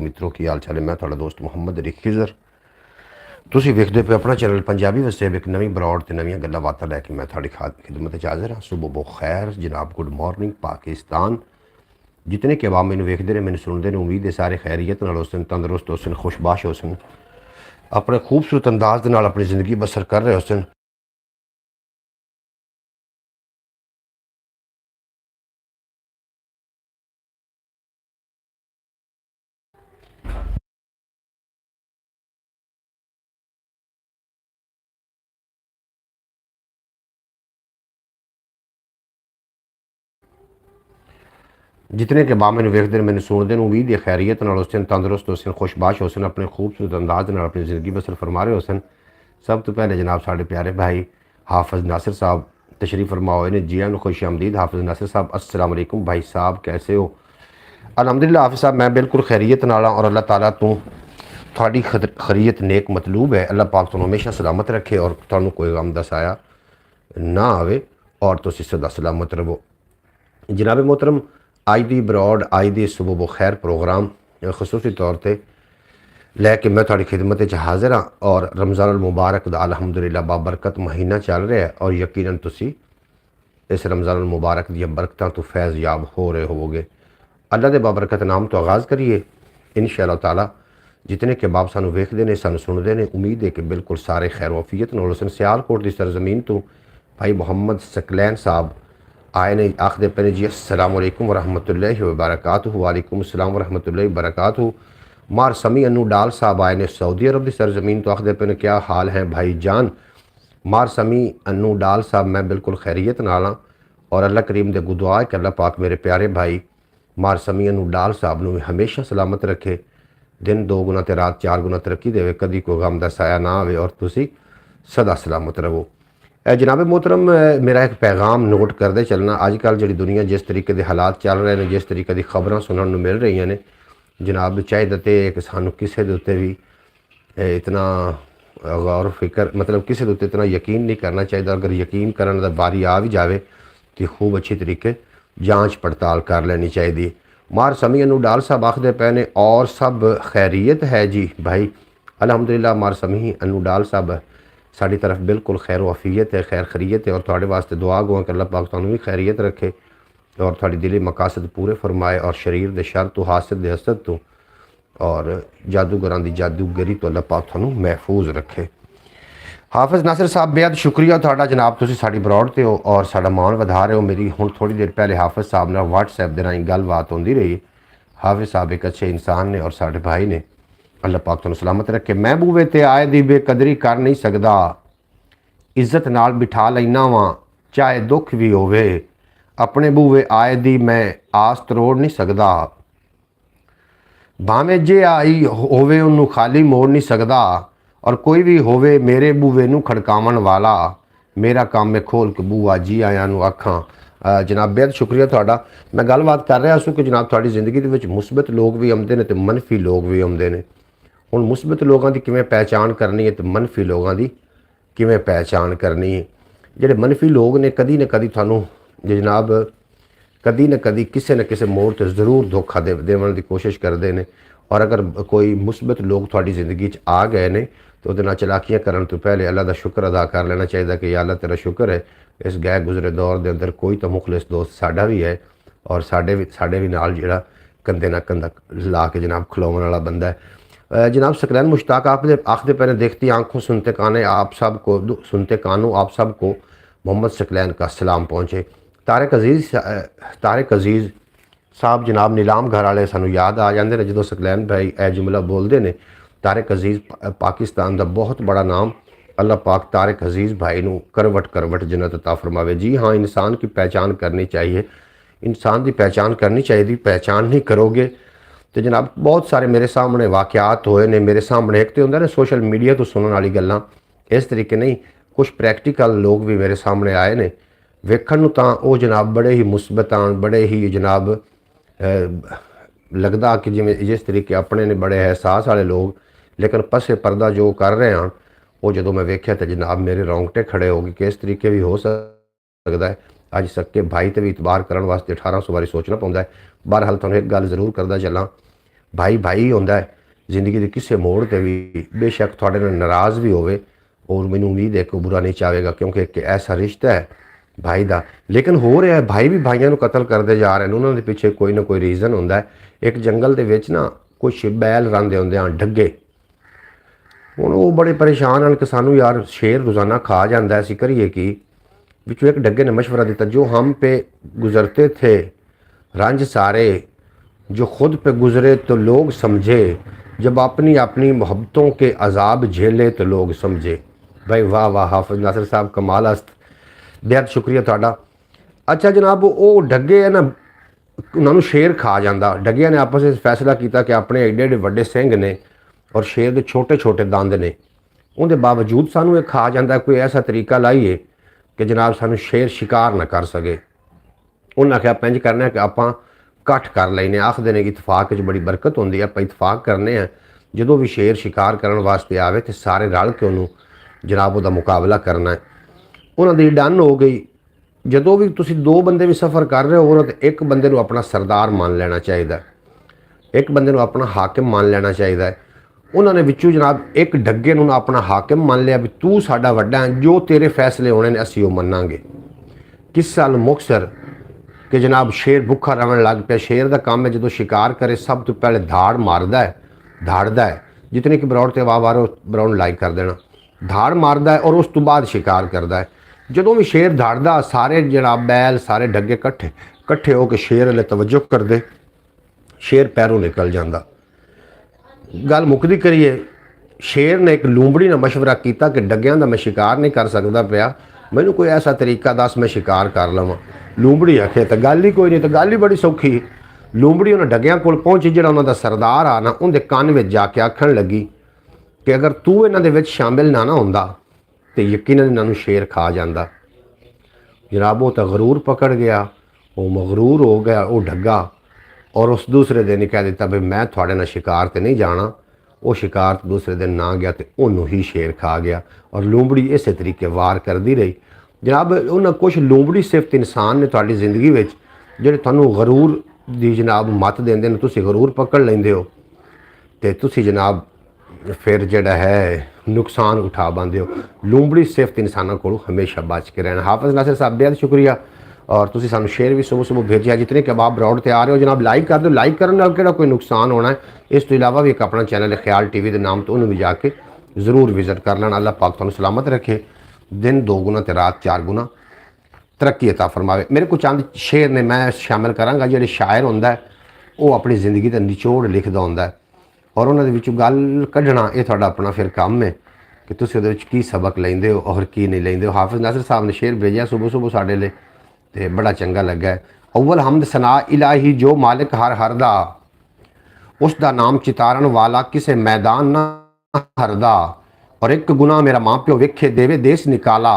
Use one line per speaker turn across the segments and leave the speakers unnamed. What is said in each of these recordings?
मित्रों की हाल चाल है। मैं थोड़ा दोस्त मुहम्मद अली खिजर। तुसीं वेखदे पे अपना चैनल पंजाबी वस्ते एक नवीं बरौड़ ते नवीं गल्लां बातां लैके मैं थोड़ी खिदमत च हाज़र हाँ। सुबह बखैर जनाब, गुड मॉर्निंग पाकिस्तान। जितने के अवाम मैनूं वेखदे ने, मैनूं सुनदे ने, उम्मीद है सारे खैरियत नाल होसन, तंदरुस्त होसन, खुशबाश होसन, अपने खूबसूरत अंदाज दे नाल अपनी ज़िंदगी बसर कर रहे होसन। जितने के अवाम मैनूं वेखदे ने, मैनूं सुनदे ने, उम्मीद है खैरियत नाल होसन, तंदरुस्त होसन, खुशबाश होसन, अपने खूबसूरत अंदाज दे नाल अपनी ज़िंदगी बसर फरमा रहे होसन। सब तो पहले जनाब साढ़े प्यारे भाई हाफिज़ नासिर साहब तशरीफ़ फरमा हुए ने। जी आन खुश आमदीद हाफिज़ नासिर साहब। अस्सलाम वालेकुम भाई साहब, कैसे हो? अल्हम्दुलिल्लाह हाफिज़ साहब, मैं बिल्कुल खैरियत नाल और अल्लाह ताला तू थोड़ी खैरियत नेक मतलूब है। अल्लाह पाक तुहानूं हमेशा सलामत रखे और तुहानूं कोई गम दा साया ना आवे और तुसीं सदा सलामत रहो। जनाब मोहतरम, अज दी बरौड़, अज दी सुबह बखैर प्रोग्राम खसूसी तौर पर लैके मैं थोड़ी खिदमत च हाज़र हाँ। और रमज़ान अल मुबारक दा अल्हम्दुलिल्लाह बाबरकत महीना चल रहा है और यकीनन तुसी इस रमज़ान अल मुबारक दी बरकतां तो फैज़ याब हो रहे होवोगे। अल्लाह दे बाबरकत नाम तो आगाज़ करिए इंशाअल्लाह ताला। जितने के बाप सानू वेखदे ने, सानू सुनदे ने, उम्मीद है कि बिल्कुल सारे खैर वफीयत नाल होसन। सियालकोट की सरजमीन तो भाई मोहम्मद सकलैन साहब आए ने, आखदे पे ने जी अस्सलाम वालेकुम वरहमतुल्लाहि वबरकातुहू। वालेकुम अस्सलाम वरहमतुल्लाहि वबरकातुहू। मार समी अनू डाल साहब आए ने सऊदी अरब की सरजमीन तो, आखदे पे ने क्या हाल है भाई जान। मार समी अनू डाल साहब, मैं बिल्कुल खैरियत नाल हाँ और अल्लाह करीम दे गुदुआ है कि अल्लाह पाक मेरे प्यारे भाई मार समी अनू डाल साहब नूं हमेशा सलामत रखे, दिन दो गुना ते रात चार गुना तरक्की देवे, कदी कोई गम दा साया ना आवे और तुसी सदा सलामत रहो। जनाब मोहतरम, मेरा एक पैगाम नोट करते चलना। अजकल जी दुनिया जिस तरीके के हालात चल रहे हैं, जिस तरीके की खबरां सुनने को मिल रही ने, जनाब चाहिए कि सानू किसी के उत्ते भी इतना गौर फिक्र, मतलब किसी के उत्ते इतना यकीन नहीं करना चाहिए। अगर यकीन करने का बारी आ भी जाए तो खूब अच्छी तरीके जाँच पड़ताल कर लेनी चाहिए। मार समी अनू डाल साहब आखदे पे ने और सब खैरियत है जी भाई। अल्हम्दुलिल्लाह मार समी अनू डाल साहब साड़ी तरफ बिल्कुल खैर वफीयत है, खैर खरीयत है और थोड़े वास्ते दुआ गो कि अल्लाह पाक तुहानूं भी खैरियत रखे और थोड़ी दिली मकासद पूरे फरमाए और शरीर दे शर तो, हासद दे हसद तो और जादूगरां दी जादूगरी तो अल्लाह पाक तुहानूं महफूज रखे। हाफिज़ नासिर साहब, बेहद शुक्रिया तुहाडा जनाब, तुसीं साडी बरौड़ ते हो और साडा मान वधा रहे हो। मेरी हुण थोड़ी देर पहले हाफिज़ साहब नाल व्हाट्सएप दे राहीं गलबात होंदी रही। हाफिज़ साहब एक अच्छे इंसान ने और साडे भाई ने, अल्लाह पाक तुहानूं सलामत रखे। मैं बूवे ते आए दी बेकदरी कर नहीं सकदा, इज्जत नाल बिठा लैना वां चाहे दुख भी होवे, अपने बूवे आए दी मैं आस तरोड़ नहीं सकदा, भावें जे आई होवे उन्नू खाली मोड़ नहीं सकदा, और कोई भी होवे मेरे बूवे नू खड़कावन वाला, मेरा काम है खोल के बूआ जी आया नू आखां। जनाब बेहद शुक्रिया तुहाडा। मैं गलबात कर रहा कि जनाब तुहाडी जिंदगी दे विच मुस्बत लोग भी आउंदे ने ते मनफी लोग भी आउंदे ने। हुण मुस्बत लोगों की किवें पहचान करनी है तो मनफी लोगों की किवें पहचान करनी है। जिहड़े मनफी लोग ने कदी ना कदी तुहानूं जनाब कदी ना कदी किसी न किसी मोड़ तो जरूर धोखा देवन की कोशिश करते हैं। और अगर कोई मुस्बत लोग थोड़ी जिंदगी आ गए ने तो वो चलाकियां करने तो पहले अल्लाह का शुक्र अदा कर लेना चाहिए कि या अल्लाह तेरा शुक्र है इस गए गुजरे दौर के अंदर कोई तो मुखलिस दोस्त साडा भी है और साडे भी नाल जिहड़ा कंधे ना कंधा ला के जनाब खिलावन वाला बंदा है। जनाब सकलैन मुश्ताक आप आखते पहले देखती आंखों सुनते काने आप सब को, सुनते कानों आप सब को मोहम्मद सकलैन का सलाम पहुँचे। तारिक अजीज़ साहब जनाब नीलाम घर वाले सानू याद आ जाते हैं जो सकलैन भाई ए जुमला बोलते हैं। तारिक अजीज़ पाकिस्तान का बहुत बड़ा नाम, अल्लाह पाक तारिक अजीज़ भाई नू करवट करवट जन्नत अता फरमावे। जी हाँ, इंसान की पहचान करनी चाहिए, इंसान की पहचान करनी चाहिए। पहचान नहीं करोगे तो जनाब बहुत सारे मेरे सामने वाक़यात होए ने। मेरे सामने एक तो होंदा ना सोशल मीडिया तो सुनने वाली गल्लां इस तरीके नहीं, कुछ प्रैक्टिकल लोग भी मेरे सामने आए ने। वेखण नूं तां ओह जनाब बड़े ही मुस्बतान, बड़े ही जनाब लगदा कि जिवें जिस तरीके अपने ने बड़े एहसास वाले लोग, लेकिन पसे पर्दा जो कर रहे हैं वो जो मैं वेख्या तो जनाब मेरे रोंगटे खड़े हो गए कि इस तरीके भी हो सकता है। अज सक्के भाई तो भी इतबार करने वास्ते 1800 बारी सोचना पौंदा है। बहरहाल तुहानूं एक गल जरूर करदा चलां, भाई भाई होंदा है जिंदगी के किसी मोड़ पर भी, बेशक थोड़े नाल नाराज़ भी होवे और मैनू उम्मीद है कि बुरा नहीं चाहेगा, क्योंकि एक ऐसा रिश्ता है भाई का। लेकिन हो रहा है भाई भी भाइयों को कतल करते जा रहे हैं, उन्होंने पिछे कोई ना कोई रीज़न होंदा है। एक जंगल के विच ना कुछ बैल रंदे होंदे हैं डग्गे, हुण वो बड़े परेशान हैं कि सानू यार शेर रोज़ाना खा जाता है, असीं करिए की। बिचों एक डग्गे ने मशवरा दिता, जो हम पे गुजरते थे रंज सारे, जो खुद पे गुजरे तो लोग समझे, जब अपनी अपनी मोहब्बतों के अजाब झेले तो लोग समझे। भाई वाह वाह, हाफिज नासिर साहब कमाल हस्त, बेहद शुक्रिया तुहाडा। अच्छा जनाब, वो डग्गे है ना, उन्होंने शेर खा जाता। डग्गिया ने आपस में फैसला किया कि अपने एडे एडे वड्डे सिंह ने और शेर के छोटे छोटे दंद ने, उनके बावजूद सानू ये खा जाता। कोई ऐसा तरीका लाइए कि जनाब सानू शेर शिकार ना कर सके। उन्हें आख्या आप इंज करना कि आप कट्ठ कर लेने, आखते ने कि इतफाक बड़ी बरकत होंगी, आप इतफाक करने हैं जो भी शेर शिकार करने वास्ते आवे तो सारे रल के उन्होंने जनाब उसका मुकाबला करना है। उन्होंने डन हो गई। जो भी तुम दो बंदे भी सफ़र कर रहे हो तो एक बंदे को अपना सरदार मान लेना चाहिए, एक बंदे को अपना हाकिम मान लेना चाहिए। उन्होंने विचू जनाब एक डग्गे नूं अपना हाकिम मान लिया भी तू साडा वड्डा है, जो तेरे फैसले होने ने असीं वो मन्नांगे। किस्सा मुक्तसर कि जनाब शेर भुखा रहन लग पिया। शेर का काम है जो शिकार करे सब तो पहले धाड़ मारदा है, धाड़दा है, जितनी कि बरौड़ ते वाह बरौड़ लाइक कर देना, धाड़ मारदा है और उस तो बाद शिकार करता है। जो भी शेर धाड़दा सारे जनाब बैल सारे डग्गे कट्ठे कट्ठे होकर शेर वाले तवज्जो करते, शेर पैरों निकल जाता। गल मुकदी करिए, शेर ने एक लूंबड़ी ने मशवरा किया कि डग्गियां दा मैं शिकार नहीं कर सकता पिया, मैनू कोई ऐसा तरीका दस मैं शिकार कर लवां। लूंबड़ी आखे तो गल ही कोई नहीं, तो गल ही बड़ी सौखी। लूंबड़ी उन्हें डग्गियां कोल पहुंची, जो उन्होंने सरदार आ ना उनके कान में जाके आखन लगी कि अगर तू इन्हां दे विच शामिल ना होंदा तो यकीनन इन्हां नूं शेर खा जाता। जनाब वो तो गरूर पकड़ गया, वो मगरूर हो गया वो डग्गा, और उस दूसरे दिन ही कह दिता भी मैं थोड़े नाल शिकार तो नहीं जाना। वो शिकार दूसरे दिन ना गया तो उन्होंने ही शेर खा गया। और लूंबड़ी इस तरीके वार करती रही। जनाब उन्हें कुछ लूंबड़ी सिफत इंसान ने थोड़ी जिंदगी में जो थोनू गरूर की जनाब मत देंदे ने, तुसीं गरूर पकड़ लेंदे हो तो तुसीं जनाब फिर जड़ा है नुकसान उठा पाते हो। लूंबड़ी सिफत इंसानों को हमेशा बच के रहना। हाफिज नासिर साहब बेहद शुक्रिया। और तुसीं सानू शेयर भी सुबह सुबह भेजिया। जितने कि आप ब्रॉड ते आ रहे हो जनाब लाइक कर दो, लाइक करने नाल किहड़ा कोई नुकसान होना है। इस तो इलावा भी एक अपना चैनल है ख्याल टीवी के नाम तो उन्होंने भी जाके जरूर विजिट कर लेना। अल्लाह पाक तुहानू सलामत रखे, दिन 2 गुना तो रात 4 गुना तरक्की अता फरमावे। मेरे को चंद शेर ने मैं शामिल कराँगा। जो शायर होंदा है वो अपनी जिंदगी का निचोड़ लिखता होंदा है और उन्होंने विचों गल कढ़ना ये तुहाडा अपना फिर काम है कि तुसीं उहदे विच की सबक लैंदे हो और की नहीं लैंदे हो। हाफिज नासिर साहब ने शेर भेजा सुबह सुबह साडे लिए ते बड़ा चंगा लगा है। अव्वल हमद सना इलाही जो मालिक हर हर दा, उसका नाम चितारण वाला किसे मैदान ना हरदा। और एक गुना मेरा माँ प्यो वेखे देवे देश निकाला,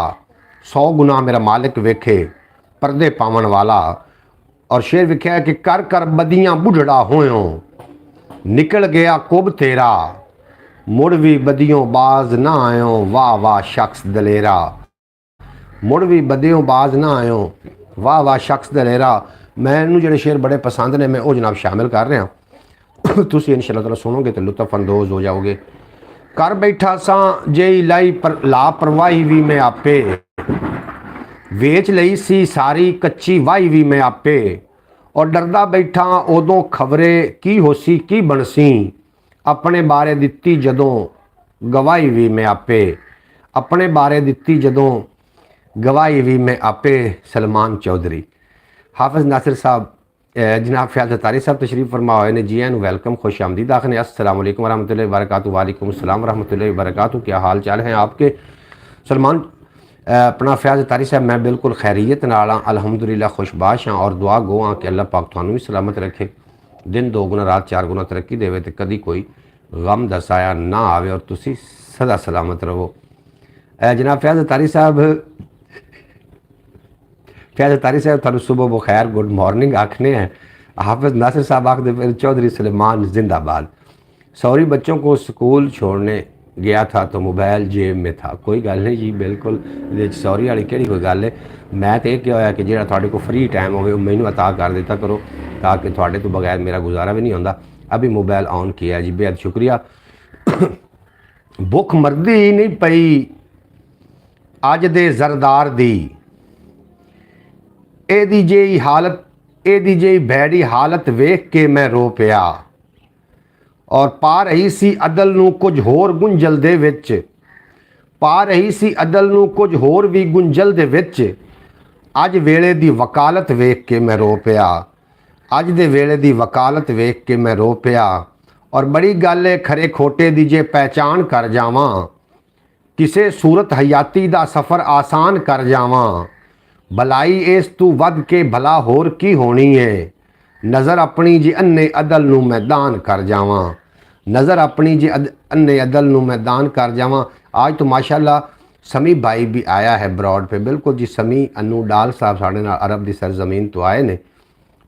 100 गुना मेरा मालिक वेखे पर्दे पावन वाला। और शेर विख्या है कि कर कर बदियां बुढ़ड़ा होयों, निकल गया कुब तेरा, मुड़ भी बदियों बाज ना आयो, वाह वाह शख्स दलेरा। मुड़ भी बदियों बाज ना आयो, वाह वाह शख्स दलेरा। मैनू जो शेर बड़े पसंद ने, मैं वो जनाब शामिल कर रहा। तुसीं इंशाअल्लाह ताला सुनोगे तो लुत्फ अंदोज हो जाओगे। कर बैठा सा जे लाई पर लापरवाही भी मैं आपे, वेच लई सी सारी कच्ची वाही भी मैं आपे। और डरदा बैठा उदों खबरे की होसी की बनसी, अपने बारे दिती जदों गवाही भी मैं आपे। अपने बारे दिती जदों गवाही भी मैं आपे। सलमान चौधरी। हाफिज नासिर साहब जनाब फयाज अतारी साहब तशरीफ़ फरमा हुए ने, जी एन वेलकम, खुश आमदीद आखने। अस्सलाम वालेकुम रहमतुल्लाहि व बरकातुहू। वालेकुम अस्सलाम रहमतुल्लाहि व बरकातुहू। क्या हाल चाल हैं आपके सलमान अपना फयाज अतारी साहब? मैं बिल्कुल खैरियत नाल हाँ, अल्हम्दुलिल्लाह खुशबाश हाँ और दुआ गो हाँ कि अल्लाह पाक तुहानू भी सलामत रखे, दिन 2 गुना रात 4 गुना तरक्की देवे तो कभी कोई गम दा साया ना आवे और तुसी सदा सलामत रहो। जनाब फयाज अतारी साहब, फयाज अतारी साहब थानू सुबह बखैर, गुड मॉर्निंग आखने हैं। हाफिज नासिर साहब आखते फिर चौधरी सलेमान जिंदाबाद। सॉरी बच्चों को स्कूल छोड़ने गया था तो मोबाइल जेब में था। कोई गल नहीं जी, बिल्कुल सॉरी वाली केड़ी कोई गल है। मैं तो क्या होया कि जो थोड़े को फ्री टाइम हो मैनू अता कर दिता करो ताकि थोड़े तो बगैर मेरा गुजारा भी नहीं होंदा। अभी मोबाइल ऑन किया जी, बेहद शुक्रिया। भुख मरदी ही नहीं पई अज दे जरदार दी, एदी जेही हालत, एदी जेही भैड़ी हालत वेख के मैं रो पिया। और पा रही सी अदल नूं कुछ होर गुंजल दे विच, पा रही सी अदल नूं कुछ होर भी गुंजल दे विच, अज वेले दी वकालत वेख के मैं रो पिया, अज दे वेले दी वकालत वेख के मैं रो पिया। और बड़ी गल है खरे खोटे दी जे पहचान कर जावां, किसे सूरत हयाती दा सफ़र आसान कर जावां, भलाई इस तू वध के भला होर की होनी है, नज़र अपनी जे अन्ने अदल नूं मैदान कर जावां, नज़र अपनी जे अन्ने अदल नूं मैदान कर जावां। आज तो माशाल्लाह समी भाई भी आया है ब्रॉड पे, बिल्कुल जी समी अनू डाल साहब साढ़े नाल अरब की सरजमीन तो आए ने,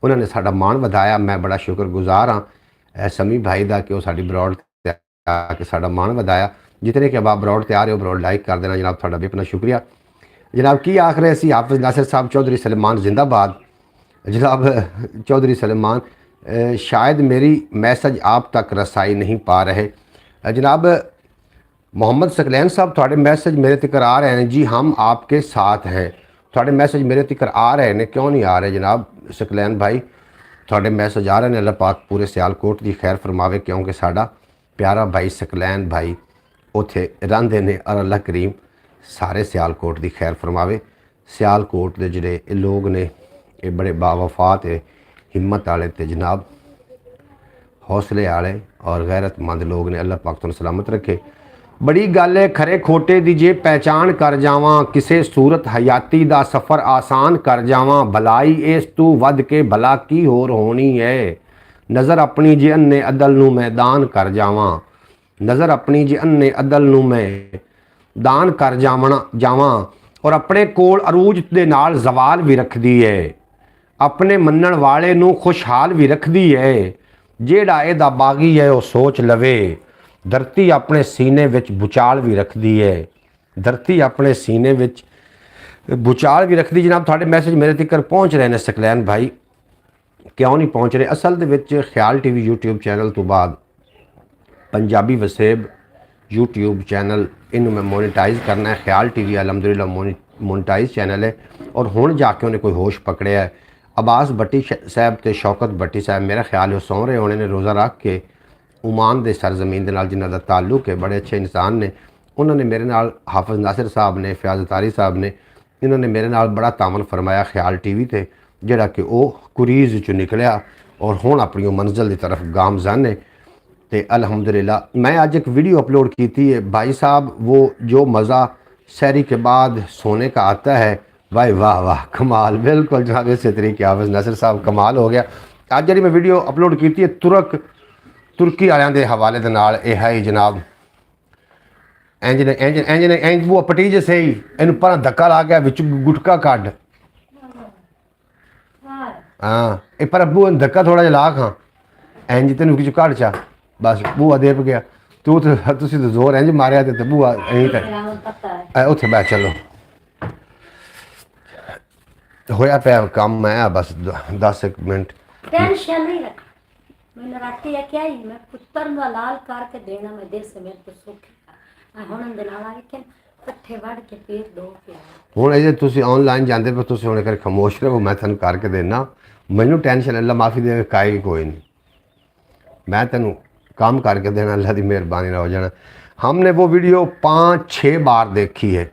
उन्होंने साडा मान वधाया। मैं बड़ा शुक्रगुजार हाँ समी भाई का कि वो साडी ब्रॉड ते आके साडा मान वधाया। जितने के अब ब्रॉड ते आ रहे हो ब्रॉड लाइक कर देना जनाब, थोड़ा भी अपना शुक्रिया जनाब। की आख रहे सी हाफिज़ नासिर साहब चौधरी सलेमान जिंदाबाद जनाब। चौधरी सलेमान शायद मेरी मैसेज आप तक रसाई नहीं पा रहे जनाब। मोहम्मद सकलैन साहब थोड़े मैसेज मेरे तक आ रहे हैं जी, हम आपके साथ हैं। थोड़े मैसेज मेरे तक आ रहे हैं, क्यों नहीं आ रहे जनाब सकलैन भाई, थोड़े मैसेज आ रहे हैं। अल्लाह पाक पूरे सियालकोट की खैर फरमावे, क्योंकि साडा प्यारा भाई सकलैन भाई उत्थे रहिंदे ने, और अल्लाह करीम सारे सियालकोट की खैर फरमावे। सियालकोट के जिहड़े लोग ने ये बड़े बावफा ते हिम्मत वाले ते जनाब हौसले वाले और गैरतमंद लोग ने, अल्लाह पाक तुहानूं सलामत रखे। बड़ी गल है खरे खोटे दी जे पहचान कर जावां, किसे सूरत हयाती दा सफ़र आसान कर जावां, भलाई इस तू वध के भला की होर होनी है, नज़र अपनी जे अन्ने अदल नूं मैदान कर जावां, नज़र अपनी जे अन्ने अदल नूं मैदान कर जावां। और अपने कोल अरूज दे नाल जवाल भी रखदी है, अपने मन्नण वाले नूं खुशहाल भी रखदी है, जेड़ा इहदा बागी है वो सोच लवे, धरती अपने सीने विच भुचाल भी रखदी है, धरती अपने सीने विच भुचाल भी रखदी। जनाब थोड़े मैसेज मेरे तक पहुँच रहे हैं सकलैन भाई, क्यों नहीं पहुँच रहे। असल दे विच ख्याल टीवी यूट्यूब चैनल तो बाद पंजाबी वसेब यूट्यूब चैनल इनू मैं मोनेटाइज करना है। ख्याल टीवी अलहमदुलिल्लाह मोनेटाइज चैनल है, और हुण जाके उन्हें कोई होश पकड़िया है। अब्बास भट्टी साहब ते शौकत भट्टी साहब मेरा ख्याल है सौ रहे होने ने रोज़ा रख के ओमान दे सरजमीन दे नाल जिन्हां दा ताल्लुक है, बड़े अच्छे इंसान ने। उन्होंने मेरे नाल हाफिज़ नासिर साहब ने, फयाज़ तारी साहब ने, इन्होंने मेरे नाल बड़ा तामन फरमाया ख्याल टीवी ते, जिहड़ा कि वो कुरीज़ चो निकलिया और हुण अपनी मंजिल की तरफ गामज़न है। तो अल्हम्दुलिल्लाह मैं आज एक वीडियो अपलोड की थी भाई साहब, वो जो मज़ा सहरी के बाद सोने का आता है, भाई वाह वाह कमाल, बिल्कुल जनाब इस तरीके हाफिज़ नासिर साहब कमाल हो गया। आज जी मैं वीडियो अपलोड की थी तुर्की वालों के हवाले दे नाल है जनाब। इंज ने इंज इंज ने इंज वो पटीज सही इन पर धक्का ला गया विच गुटका कढ़, हाँ ये पर अबू धक्का थोड़ा जिहा ला खां इंज तेन किचू कढ़ चा बस बूआ दे गया। तू तो जोर इंज मारिया तो बूआ उत्थे बै चलो होया पे काम है बस 10 मिनट
टेंशन नहीं रख। मैंने राती है क्या ही मैं पुत्र दा लाल करके देना मैं दे से मेरे तो सुख हुन दे नाल आके इकट्ठे वड़ के पेड़ दो के
हुन ये तुसी ऑनलाइन जांदे पे तुसी हुन कर खामोश रहो, मैं तन करके देना, मैनू टेंशन अल्लाह माफ़ी दे काई कोई नहीं, मैं तेनू काम करके देना, अल्लाह की मेहरबानी ना हो जाना। हमने वो वीडियो 5-6 बार देखी है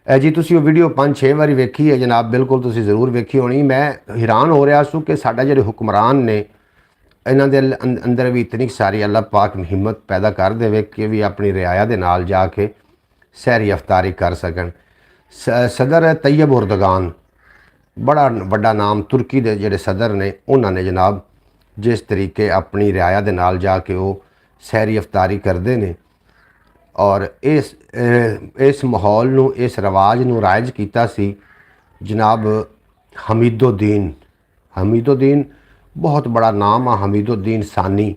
जी, तुसी वो वीडियो 5-6 बारी वेखी है जनाब, बिल्कुल तुसी ज़रूर वेखी होनी। मैं हैरान हो रहा सू कि साडा जिहड़े हुक्मरान ने इन्हां दे अंदर भी इतनी सारी अल्लाह पाक हिम्मत पैदा कर देवे कि भी अपनी रियाया दे नाल जाके सहरी अफ्तारी कर सकन। सदर तैयब उर्दगान बड़ा वड्डा नाम, तुर्की दे जिहड़े सदर ने उन्होंने जनाब जिस तरीके अपनी रियाया दे नाल जाके वो सहरी अफ्तारी करते हैं और इस माहौल नू इस रिवाज नू राइज कीता सी जनाब हमीदुद्दीन। हमीदुद्दीन बहुत बड़ा नाम आ, हमीदुद्दीन सानी,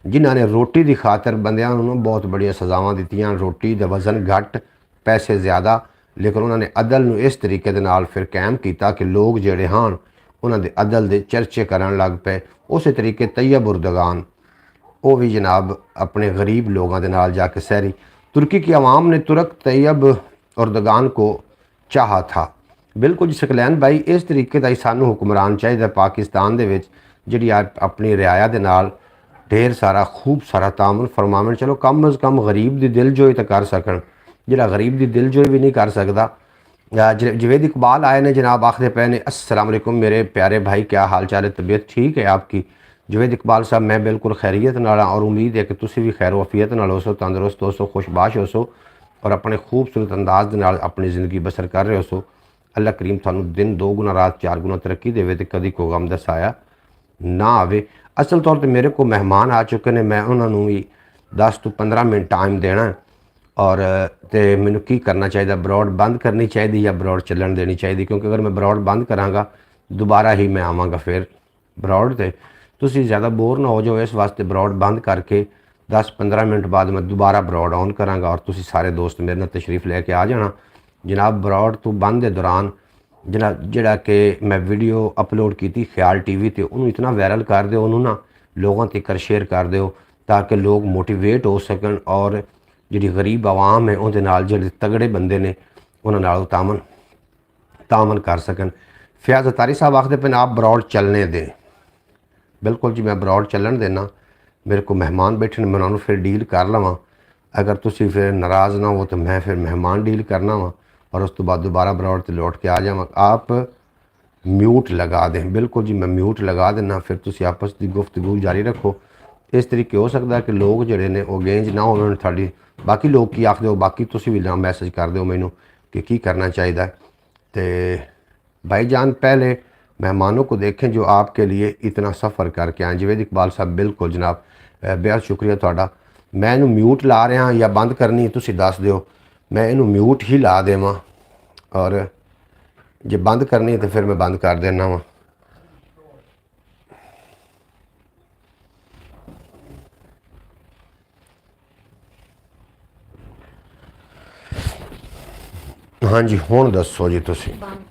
जिन्होंने रोटी की खातर बंदियां नू बहुत बड़िया सजावां दित्तियां, रोटी का वज़न घट पैसे ज़्यादा, लेकिन उन्होंने अदल नू इस तरीके दे नाल फिर कायम किया कि लोग जिहड़े हान उन्होंने अदल के चर्चे करन लग पे। उस तरीके तैयब उर्दगान वो भी जनाब अपने गरीब लोगों के नाल जाके सहरी। तुर्की की आवाम ने तुर्क तैयब अर्दगान को चाहा था। बिल्कुल जी सकलैन भाई, इस तरीके का ही सानू हुक्मरान चाहिए पाकिस्तान दे विच, जिहड़ी अपनी रियाया दे नाल ढेर सारा खूब सारा तामन फरमावन। चलो कम अज़ कम गरीब की दिल जोई तो कर सकन, जिहड़ा गरीब की दिल जोई भी नहीं कर सकता। जवेद इकबाल आए ने जनाब, आखिर पे ने अस्सलाम वालेकुम मेरे प्यारे भाई, क्या हाल चाल है, तबीयत ठीक है आपकी? जवेद इकबाल साहब मैं बिल्कुल खैरियत नाल हाँ, और उम्मीद है कि तुसी भी खैर वफियत नाल होसो, तंदुरुस्त होसो, खुशबाश होसो और अपने खूबसूरत अंदाज दे नाल अपनी ज़िंदगी बसर कर रहे होसो। अल्लाह करीम थानू दिन 2 गुना रात 4 गुना तरक्की देवे ते कदी कोई गम दा साया ना आवे। असल तौर पर मेरे को मेहमान आ चुके हैं, मैं उन्होंने भी 10 तो 15 मिनट टाइम देना है और तो मैनू की करना चाहिए, ब्रॉड बंद करनी चाहिए या ब्रॉड चलन देनी चाहिए? क्योंकि अगर मैं ब्रॉड बंद कराँगा दोबारा ही मैं आवाँगा फिर ब्रॉड ते तुसी ज़्यादा बोर ना हो जाओ, इस वास्ते ब्रॉड बंद करके 10-15 मिनट बाद मैं दोबारा ब्रॉड ऑन कराँगा और तुसी सारे दोस्त मेरे नाल तशरीफ़ लैके आ जाना। जनाब ब्रॉड तो बंद के दौरान जिहड़ा कि मैं वीडियो अपलोड की थी ख्याल टीवी ते उन्होंने इतना वायरल कर दो, उन्होंने ना लोगों तक शेयर कर दो ताकि लोग मोटिवेट हो सकन और जिहड़ी गरीब आवाम है उहदे नाल जिहड़े तगड़े बंदे ने उन्हां नाल तामन तामन कर सकन। फयाज अतारी साहब आखदे पे आप ब्रॉड चलने दें। बिल्कुल जी मैं ब्रॉड चलन देना, मेरे को मेहमान बैठे मैं उन्होंने फिर डील कर लवां। अगर तुसी फिर नाराज़ ना हो तो मैं फिर मेहमान डील करना वा और उस तो बाद दोबारा ब्रॉड ते लौट के आ जावां। आप म्यूट लगा दें। बिल्कुल जी मैं म्यूट लगा देना, फिर तुसी आपस की गुफ्तगू जारी रखो। इस तरीके हो सकता है कि लोग जिहड़े ने वो गेंज ना होवन साडी। बाकी लोग की आखदे हो, बाकी तुसी भी ना मैसेज कर दो मैनू कि की करना चाहिए। तो भाईजान पहले मेहमानों को देखें जो आपके लिए इतना सफ़र करके आए। जवेद इकबाल साहब बिल्कुल जनाब, बेहद शुक्रिया तुहाडा। मैं इनू म्यूट ला रहा या बंद करनी तुसी दस दिओ, मैं इनू म्यूट ही ला देवां और जे बंद करनी तो फिर मैं बंद कर देना वा। हाँ जी हुण दसो जी तुसी।
बंद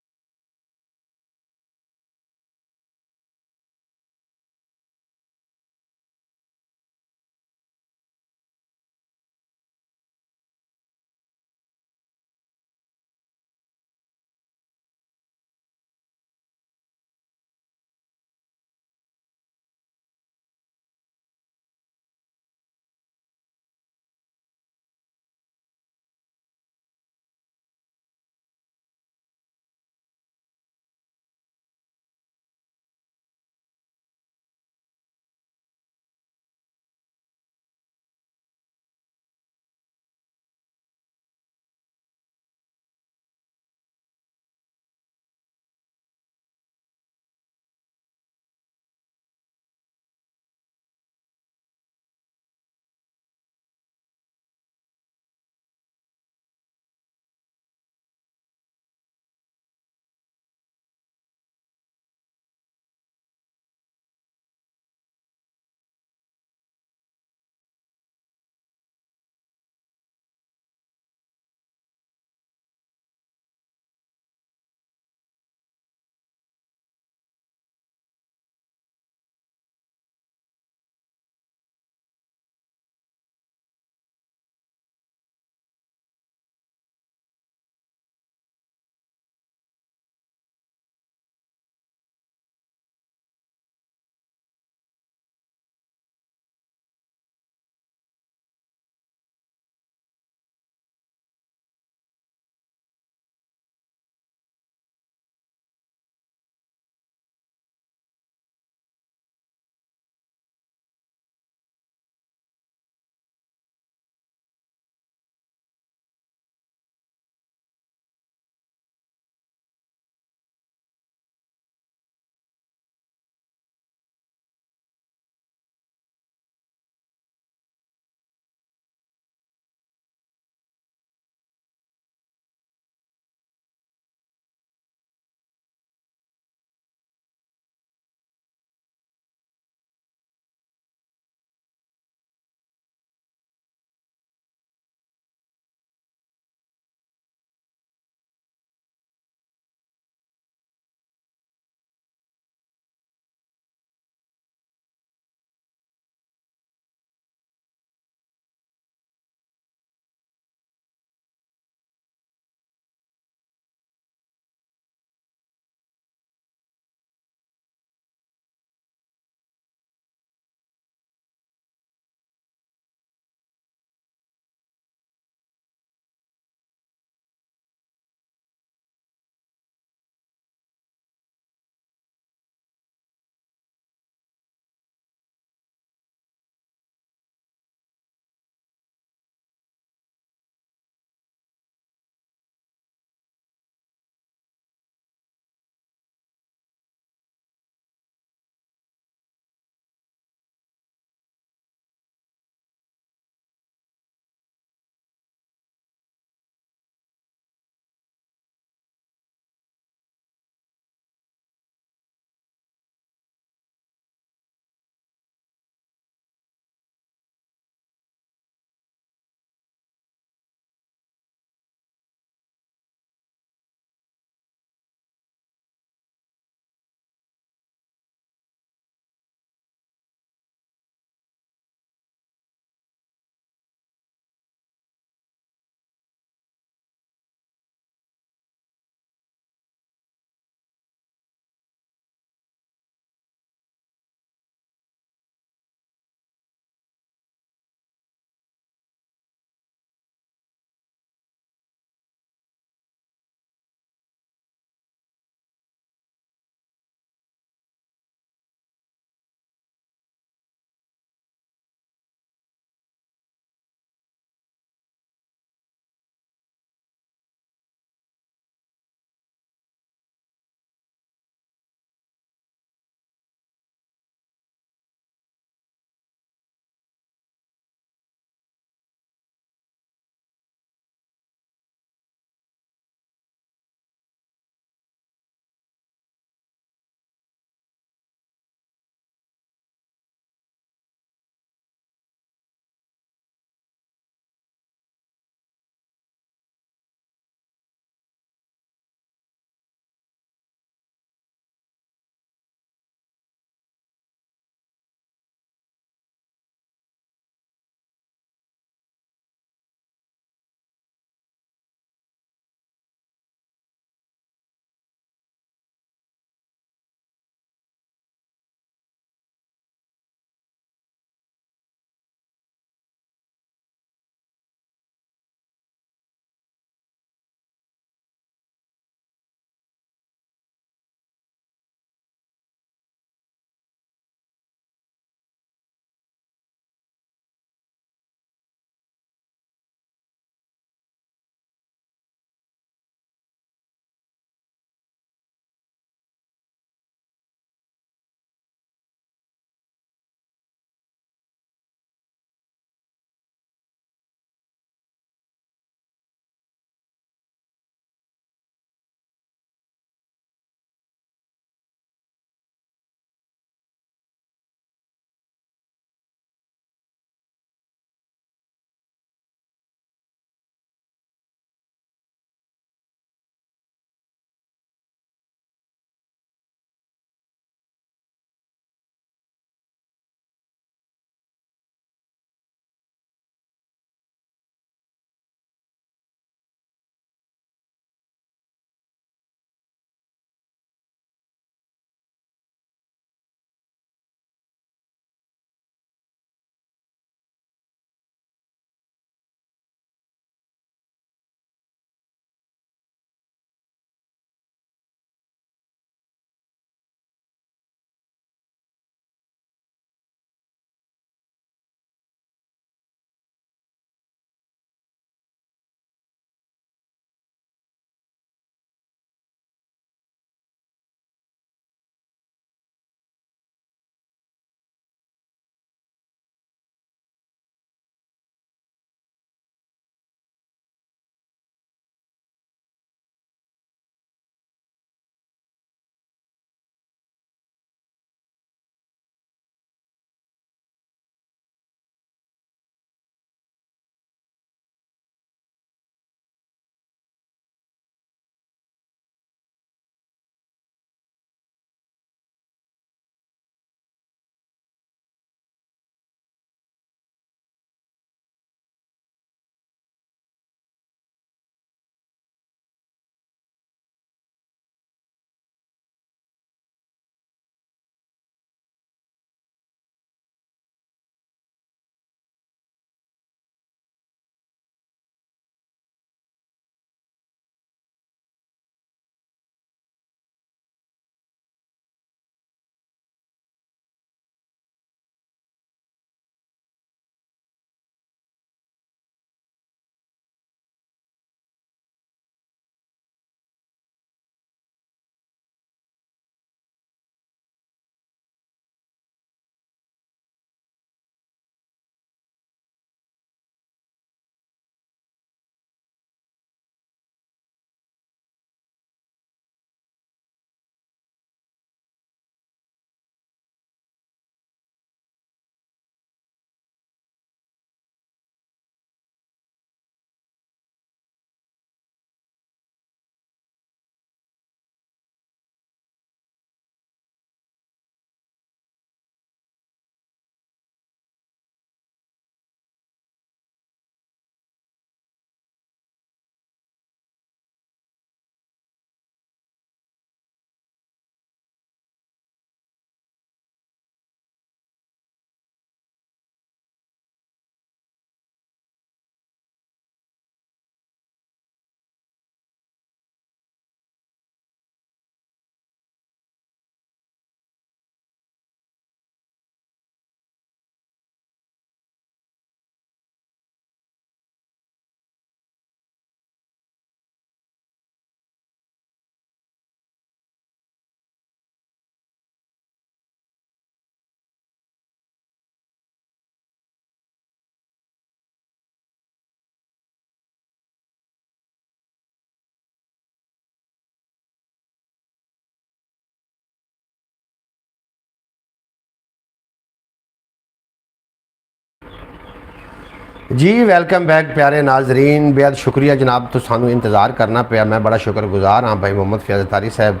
जी वेलकम बैक प्यारे नाजरीन, बेहद शुक्रिया जनाब तो सानू इंतज़ार करना पाया। मैं बड़ा शुक्रगुजार हाँ भाई मोहम्मद फैज़ अतारी साहब,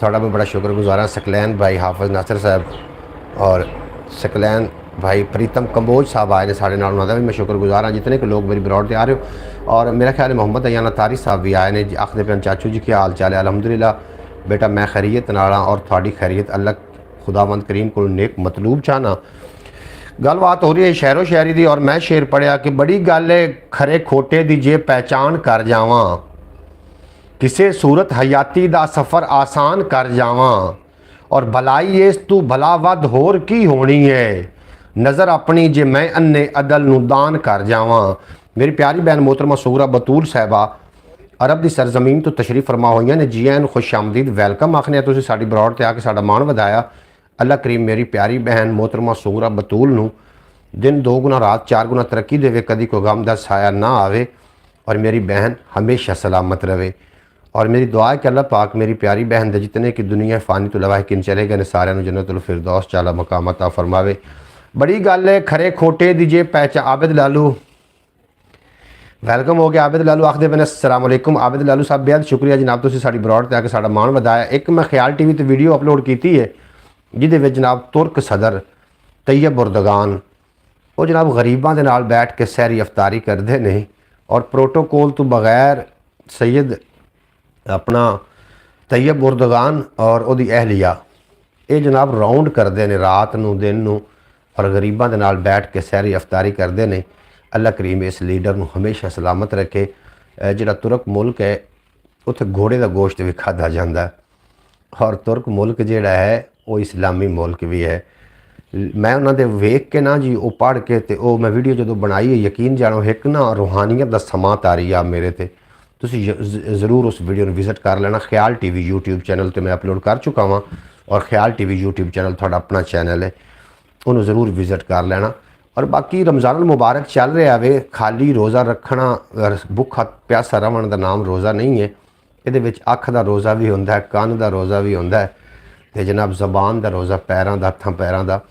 थोड़ा मैं बड़ा शुक्रगुजार हाँ। सकलैन भाई हाफिज़ नासिर साहब और सकलैन भाई प्रीतम कंबोज साहब आए ने साढ़े नाल, उन्होंने भी मैं शुक्रगुजार हाँ। जितने के लोग मेरी ब्रॉड से आ रहे हो, और मेरा ख्याल है मोहम्मद अयान अतारी साहब भी आए ने। आखिर पे चाचू जी क्या हाल चाल है? अलहमदुलिल्लाह बेटा मैं खैरियत नाल हाँ, और थोड़ी खैरियत अल्लाह खुदावंद करीम को नेक मतलूब चाहना। गलबात हो रही है शहरों शायरी दी, और मैं शेर पढ़िया कि बड़ी गल है खरे खोटे दी जे पहचान कर जावां, किसे सूरत हयाती दा सफ़र आसान कर जावां, और भलाई इस तू भला वध होर की होनी है, नज़र अपनी जे मैं अन्ने अदल नू दान कर जावां। मेरी प्यारी बहन मोहतरमा सूरा बतूल साहिबा अरब की सरजमीन तो तशरीफ फरमा हुई ने। जी एन खुश आमदीद वैलकम आखने तुसीं साडी ब्रॉड ते आके साडा मान वधाया। अल्लाह करीम मेरी प्यारी बहन मोहतरमा सूरा बतूल नू दिन 2 गुना रात 4 गुना तरक्की देवे, कदी कोई गम दा साया ना आवे, और मेरी बहन हमेशा सलामत रहे। और मेरी दुआ है कि अल्लाह पाक मेरी प्यारी बहन दे जितने की दुनिया फ़ानी तो लवाह किन चले गए ने सारे जन्नतुल फिरदौस चाला मकाम अता फरमावे। बड़ी गल है खरे खोटे दी जे पहचान। आबिद लालू वेलकम हो गया। आबिद लालू आखदे पे अस्सलाम वालेकुम। आबिद लालू साहब बेहद शुक्रिया जनाब तुसीं साडी ब्रॉड ते आके साडा मान वधाया। एक मैं ख्याल टीवी ते वीडियो अपलोड की है जिहदे विच जनाब तुर्क सदर तैयब उर्दगान वो जनाब गरीबां दे नाल बैठ के सहरी अफ्तारी करते हैं, और प्रोटोकोल तो बगैर सैयद अपना तैयब उर्दगान और उहदी अहलिया ये जनाब राउंड करते हैं रात नूं दिन नूं, और गरीबां दे नाल बैठ के सहरी अफ्तारी करते हैं। अल्लाह करीम इस लीडर नूं हमेशा सलामत रखे। जिहड़ा तुर्क मुल्क है उत्थे घोड़े का गोश्त भी खाधा जाता है, और तुर्क मुल्क जिहड़ा है वो इस्लामी मुल्क भी है। मैं उन्होंने वेख के ना जी वो पढ़ के ते वो मैं वीडियो जो बनाई है यकीन जानो एक ना रूहानियत का समा तारी आ मेरे ते। तुसी ज़रूर उस वीडियो में विजिट कर लेना। ख्याल टीवी यूट्यूब चैनल तो मैं अपलोड कर चुका वहाँ, और ख्याल टीवी यूट्यूब चैनल थोड़ा अपना चैनल है, उन्होंने ज़रूर विजिट कर लेना। और बाकी रमज़ान मुबारक चल रहा वे, खाली रोज़ा रखना भुखा प्यासा रहने का नाम रोज़ा नहीं है। ये अख का रोज़ा भी होंदा है, कान का रोज़ा भी होंदा है, तो जनाब जबान का रोज़ा, पैरों का हत्थां पैरों का।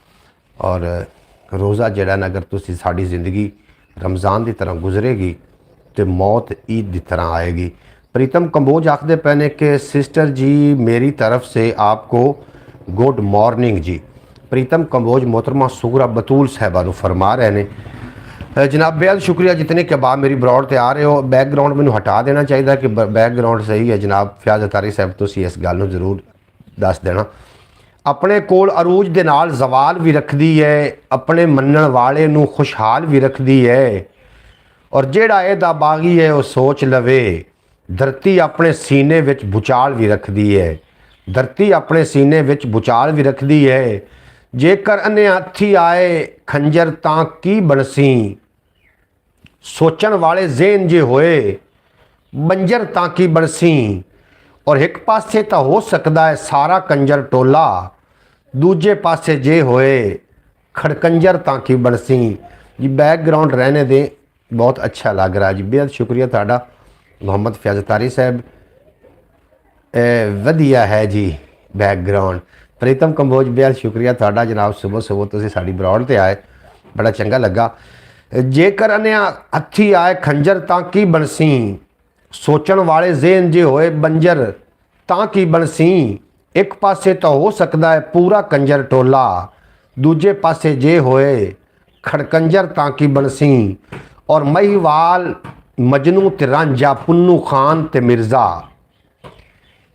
और रोज़ा जड़ा ना अगर तुसी साड़ी ज़िंदगी रमज़ान की तरह गुजरेगी तो मौत ईद की तरह आएगी। प्रीतम कंबोज आखदे पैने कि सिस्टर जी मेरी तरफ से आपको गुड मॉर्निंग जी। प्रीतम कंबोज मोहतरमा सुगरा बतूल साहबा नूं फरमा रहे हैं। जनाब बेहद शुक्रिया जितने के बाद मेरी ब्रॉड ते आ रहे हो। बैकग्राउंड मैनूं हटा देना चाहिए कि बैकग्राउंड सही है जनाब। फयाज़ अतारी साहब तुसीं इस गल नूं ज़रूर दस देना। अपने कोल अरूज दे नाल जवाल भी रखदी है, अपने मनण वाले नूं खुशहाल भी रखदी है, और जेड़ा इहदा बागी है वो सोच लवे धरती अपने सीने विच भुचाल भी रखदी है, धरती अपने सीने विच भुचाल भी रखदी है। जेकर अन्ने हथी आए खंजर तां की बनसी, सोचण वाले ज़हन जे होए बंजर तां की बनसी, और एक पासे तो हो सकता है सारा कंजर टोला, दूजे पासे जे होए खड़कंजर ताकि बनसी। जी बैकग्राउंड रहने दें, बहुत अच्छा लग रहा है जी। बेहद शुक्रिया थाड़ा मोहम्मद फैज़ अतारी साहब, वधिया है जी बैकग्राउंड। प्रीतम कंबोज बेहद शुक्रिया थाड़ा जनाब, सुबह सुबह तुसीं साडी ब्रॉड ते आए, बड़ा चंगा लगा। जेकर अन्ने हथी आए खंजर ताकि बनसी, सोचण वाले ज़हन जे होए बंजर तां की बनसी, एक पासे तो हो सकता है पूरा कंजर टोला, दूजे पासे जे होए खड़कंजर तां की बनसी। और महिवाल मजनू ते रांझा पुन्नू खान ते मिर्ज़ा,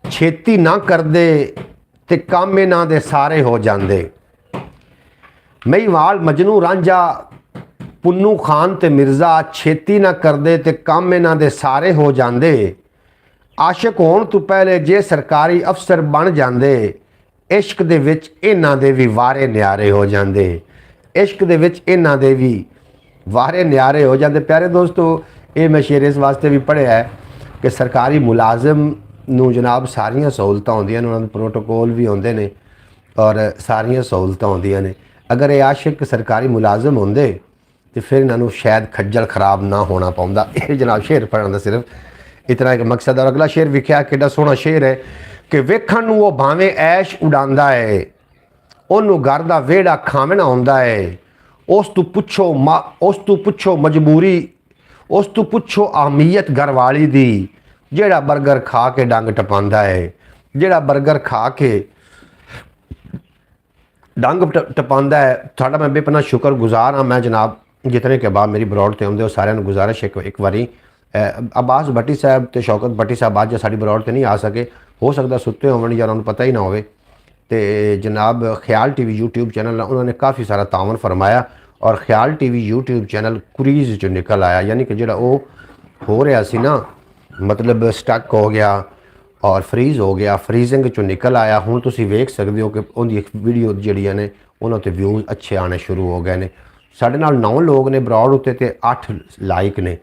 छेती ना करदे ते कामे ना दे सारे हो जांदे। महिवाल मजनू रांझा पुन्नू खान ते मिर्ज़ा, छेती ना करदे ते कामे ना दे सारे हो जांदे। आशिक होण तो पहले जे सरकारी अफसर बन जांदे, इश्क दे विच इन्हां दे भी वारे न्यारे हो जांदे, इश्क दे विच इन्हां दे भी वारे न्यारे हो जाते। प्यारे दोस्तों ये मैं शेर इस वास्ते भी पढ़िया है कि सरकारी मुलाजिम नूं जनाब सारियां सहूलतां होंदियां ने, उन्होंने प्रोटोकोल भी होंदे ने और सारियां सहूलतां होंदियां ने। अगर ये आशिक सरकारी मुलाजिम होंदे तो फिर इन्हों शायद खज्जल खराब ना होना पाउंदा। ये जनाब शेर पढ़ने का सिर्फ इतना एक मकसद। और अगला शेर विख्या कितना सोहना शेर है कि वेखण नूं वो भावें ऐश उड़ांदा है, उन्होंने घर का वेड़ा खावना आउंदा है, ਉਸ ਤੋਂ ਪੁੱਛੋ ਮਜਬੂਰੀ, ਉਸ ਤੋਂ ਪੁੱਛੋ ਅਹਮੀਅਤ ਘਰ ਵਾਲੀ ਦੀ, ਜਿਹੜਾ 버ਗਰ ਖਾ ਕੇ ਡੰਗ ਟਪਾਉਂਦਾ ਹੈ, ਜਿਹੜਾ 버ਗਰ ਖਾ ਕੇ ਡੰਗ ਟਪਾਉਂਦਾ ਹੈ। ਤੁਹਾਡਾ ਮੈਂ ਬੇਪਨਾਹ ਸ਼ੁਕਰਗੁਜ਼ਾਰ ਹਾਂ। ਮੈਂ ਜਨਾਬ ਜਿਤਨੇ ਕੇ ਬਾਅਦ ਮੇਰੀ ਬਰੌੜ ਤੇ ਆਉਂਦੇ ਉਹ ਸਾਰਿਆਂ ਨੂੰ ਗੁਜ਼ਾਰਿਸ਼ ਇੱਕ ਵਾਰੀ ਅਬਾਸ ਭੱਟੀ ਸਾਹਿਬ ਤੇ ਸ਼ੌਕਤ ਭੱਟੀ ਸਾਹਿਬ ਅੱਜ ਸਾਡੀ ਬਰੌੜ ਤੇ ਨਹੀਂ ਆ ਸਕੇ, ਹੋ ਸਕਦਾ ਸੁੱਤੇ ਹੋਵਣ ਜਾਂ ਉਹਨਾਂ ਨੂੰ ਪਤਾ ਹੀ ਨਾ ਹੋਵੇ। ਤੇ ਜਨਾਬ ਖਿਆਲ TV YouTube ਚੈਨਲ ਉਹਨਾਂ ਨੇ ਕਾਫੀ ਸਾਰਾ ਤਾਵਨ ਫਰਮਾਇਆ ਔਰ ਖਿਆਲ TV YouTube ਚੈਨਲ ਕੁਰੀਜ਼ ਚੋਂ ਨਿਕਲ ਆਇਆ, ਯਾਨੀ ਕਿ ਜਿਹੜਾ ਉਹ ਹੋ ਰਿਹਾ ਸੀ ਨਾ, ਮਤਲਬ ਸਟਕ ਹੋ ਗਿਆ ਔਰ ਫਰੀਜ਼ ਹੋ ਗਿਆ, ਫਰੀਜ਼ਿੰਗ ਚੋਂ ਨਿਕਲ ਆਇਆ। ਹੁਣ ਤੁਸੀਂ ਵੇਖ ਸਕਦੇ ਹੋ ਕਿ ਉਹਦੀ ਵੀਡੀਓ ਜਿਹੜੀਆਂ ਨੇ ਉਹਨਾਂ 'ਤੇ ਵਿਊਜ਼ ਅੱਛੇ ਆਉਣੇ ਸ਼ੁਰੂ ਹੋ ਗਏ ਨੇ। ਸਾਡੇ ਨਾਲ 9 ਲੋਕ ਨੇ ਬਰੌੜ ਉੱਤੇ ਤੇ 8 ਲਾਈਕ ਨੇ।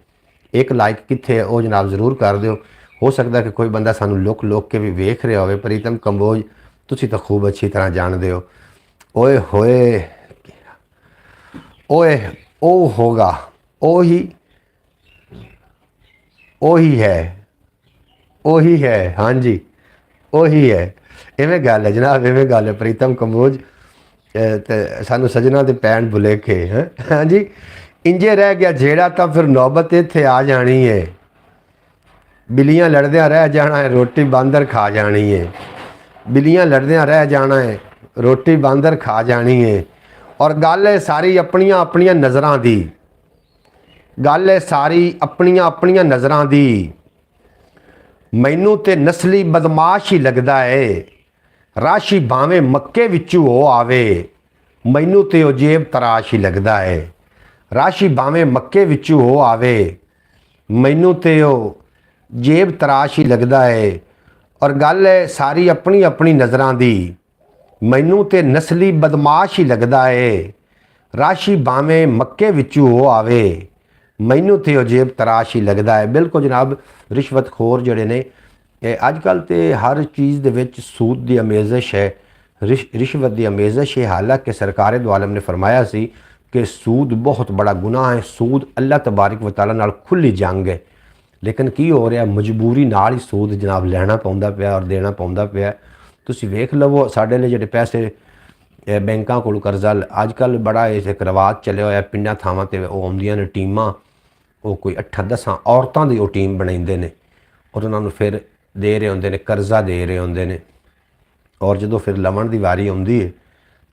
ਇੱਕ ਲਾਈਕ ਕਿੱਥੇ ਹੈ ਉਹ ਜਨਾਬ ਜ਼ਰੂਰ ਕਰ ਦਿਓ। ਹੋ ਸਕਦਾ ਕਿ ਕੋਈ ਬੰਦਾ ਸਾਨੂੰ ਲੁਕ ਕੇ ਵੀ ਵੇਖ ਰਿਹਾ ਹੋਵੇ। ਪ੍ਰੀਤਮ ਕੰਬੋਜ ਤੁਸੀਂ ਤਾਂ ਖੂਬ ਅੱਛੀ ਤਰ੍ਹਾਂ ਜਾਣਦੇ ਹੋ। ਓਏ ਹੋਏ ਓਏ ਉਹ ਹੋਗਾ ਉਹੀ ਹੈ ਹਾਂਜੀ ਉਹੀ ਹੈ। ਇਵੇਂ ਗੱਲ ਹੈ ਜਨਾਬ, ਇਵੇਂ ਗੱਲ ਹੈ ਪ੍ਰੀਤਮ ਕੰਬੋਜ। ਤੇ ਸਾਨੂੰ ਸੱਜਣਾ ਦੇ ਪੈਣ ਭੁਲੇਖੇ ਹੈ ਹਾਂਜੀ। ਇੰਜੇ ਰਹਿ ਗਿਆ ਜਿਹੜਾ ਤਾਂ ਫਿਰ ਨੌਬਤ ਇੱਥੇ ਆ ਜਾਣੀ ਹੈ। ਬਿੱਲੀਆਂ ਲੜਦਿਆਂ ਰਹਿ ਜਾਣਾ ਹੈ, ਰੋਟੀ ਬਾਂਦਰ ਖਾ ਜਾਣੀ ਹੈ। ਬਿੱਲੀਆਂ ਲੜਦਿਆਂ ਰਹਿ ਜਾਣਾ ਹੈ, ਰੋਟੀ ਬਾਂਦਰ ਖਾ ਜਾਣੀ ਹੈ। ਔਰ ਗੱਲ ਹੈ ਸਾਰੀ ਆਪਣੀਆਂ ਨਜ਼ਰਾਂ ਦੀ, ਗੱਲ ਹੈ ਸਾਰੀ ਆਪਣੀਆਂ ਨਜ਼ਰਾਂ ਦੀ। ਮੈਨੂੰ ਤੇ ਨਸਲੀ ਬਦਮਾਸ਼ ਹੀ ਲੱਗਦਾ ਹੈ। ਰਾਸ਼ੀ ਭਾਵੇਂ ਮੱਕੇ ਵਿੱਚੋਂ ਹੋ ਆਵੇ, ਮੈਨੂੰ ਤੇ ਉਹ ਜੇਬ ਤਰਾਸ਼ ਹੀ ਲੱਗਦਾ ਹੈ। ਰਾਸ਼ੀ ਭਾਵੇਂ ਮੱਕੇ ਵਿੱਚੋਂ ਹੋ ਆਵੇ, ਮੈਨੂੰ ਤੇ ਉਹ ਜੇਬ ਤਰਾਸ਼ ਹੀ ਲੱਗਦਾ ਹੈ। ਔਰ ਗੱਲ ਹੈ ਸਾਰੀ ਆਪਣੀ ਨਜ਼ਰਾਂ ਦੀ। ਮੈਨੂੰ ਤੇ ਨਸਲੀ ਬਦਮਾਸ਼ ਹੀ ਲੱਗਦਾ ਹੈ। ਰਾਸ਼ੀ ਭਾਵੇਂ ਮੱਕੇ ਵਿੱਚੋਂ ਹੋ ਆਵੇ, ਮੈਨੂੰ ਤੇ ਉਹ ਜੇਬ ਤਰਾਸ਼ ਹੀ ਲੱਗਦਾ ਹੈ। ਬਿਲਕੁਲ ਜਨਾਬ, ਰਿਸ਼ਵਤਖੋਰ ਜਿਹੜੇ ਨੇ ਅੱਜ ਕੱਲ੍ਹ ਤੇ ਹਰ ਚੀਜ਼ ਦੇ ਵਿੱਚ ਸੂਦ ਦੀ ਅਮੇਜ਼ਿਸ਼ ਹੈ, ਰਿਸ਼ਵਤ ਦੀ ਅਮੇਜ਼ਿਸ਼ ਹੈ। ਹਾਲਾਂਕਿ ਸਰਕਾਰ ਦੋ ਆਲਮ ਨੇ ਫਰਮਾਇਆ ਸੀ ਕਿ ਸੂਦ ਬਹੁਤ ਬੜਾ ਗੁਨਾਹ ਹੈ, ਸੂਦ ਅੱਲਾਹ ਤਬਾਰਕ व तआला ਨਾਲ ਖੁੱਲ੍ਹੀ ਜੰਗ ਹੈ। ਲੇਕਿਨ ਕੀ ਹੋ ਰਿਹਾ, ਮਜਬੂਰੀ ਨਾਲ ਹੀ ਸੂਦ ਜਨਾਬ ਲੈਣਾ ਪਾਉਂਦਾ ਪਿਆ ਔਰ ਦੇਣਾ ਪਾਉਂਦਾ ਪਿਆ। ਤੁਸੀਂ ਵੇਖ ਲਵੋ ਸਾਡੇ ਲਈ ਜਿਹੜੇ ਪੈਸੇ ਬੈਂਕਾਂ ਕੋਲ ਕਰਜ਼ਾ ਅੱਜ ਕੱਲ੍ਹ ਬੜਾ ਇੱਕ ਰਿਵਾਜ ਚੱਲਿਆ ਹੋਇਆ। ਪਿੰਡਾਂ ਥਾਵਾਂ 'ਤੇ ਉਹ ਆਉਂਦੀਆਂ ਨੇ ਟੀਮਾਂ, ਉਹ ਕੋਈ 8-10 ਔਰਤਾਂ ਦੀ ਉਹ ਟੀਮ ਬਣਾਉਂਦੇ ਨੇ ਔਰ ਉਹਨਾਂ ਨੂੰ ਫਿਰ ਦੇ ਰਹੇ ਹੁੰਦੇ ਨੇ, ਕਰਜ਼ਾ ਦੇ ਰਹੇ ਹੁੰਦੇ ਨੇ। ਔਰ ਜਦੋਂ ਫਿਰ ਲਵਣ ਦੀ ਵਾਰੀ ਆਉਂਦੀ ਹੈ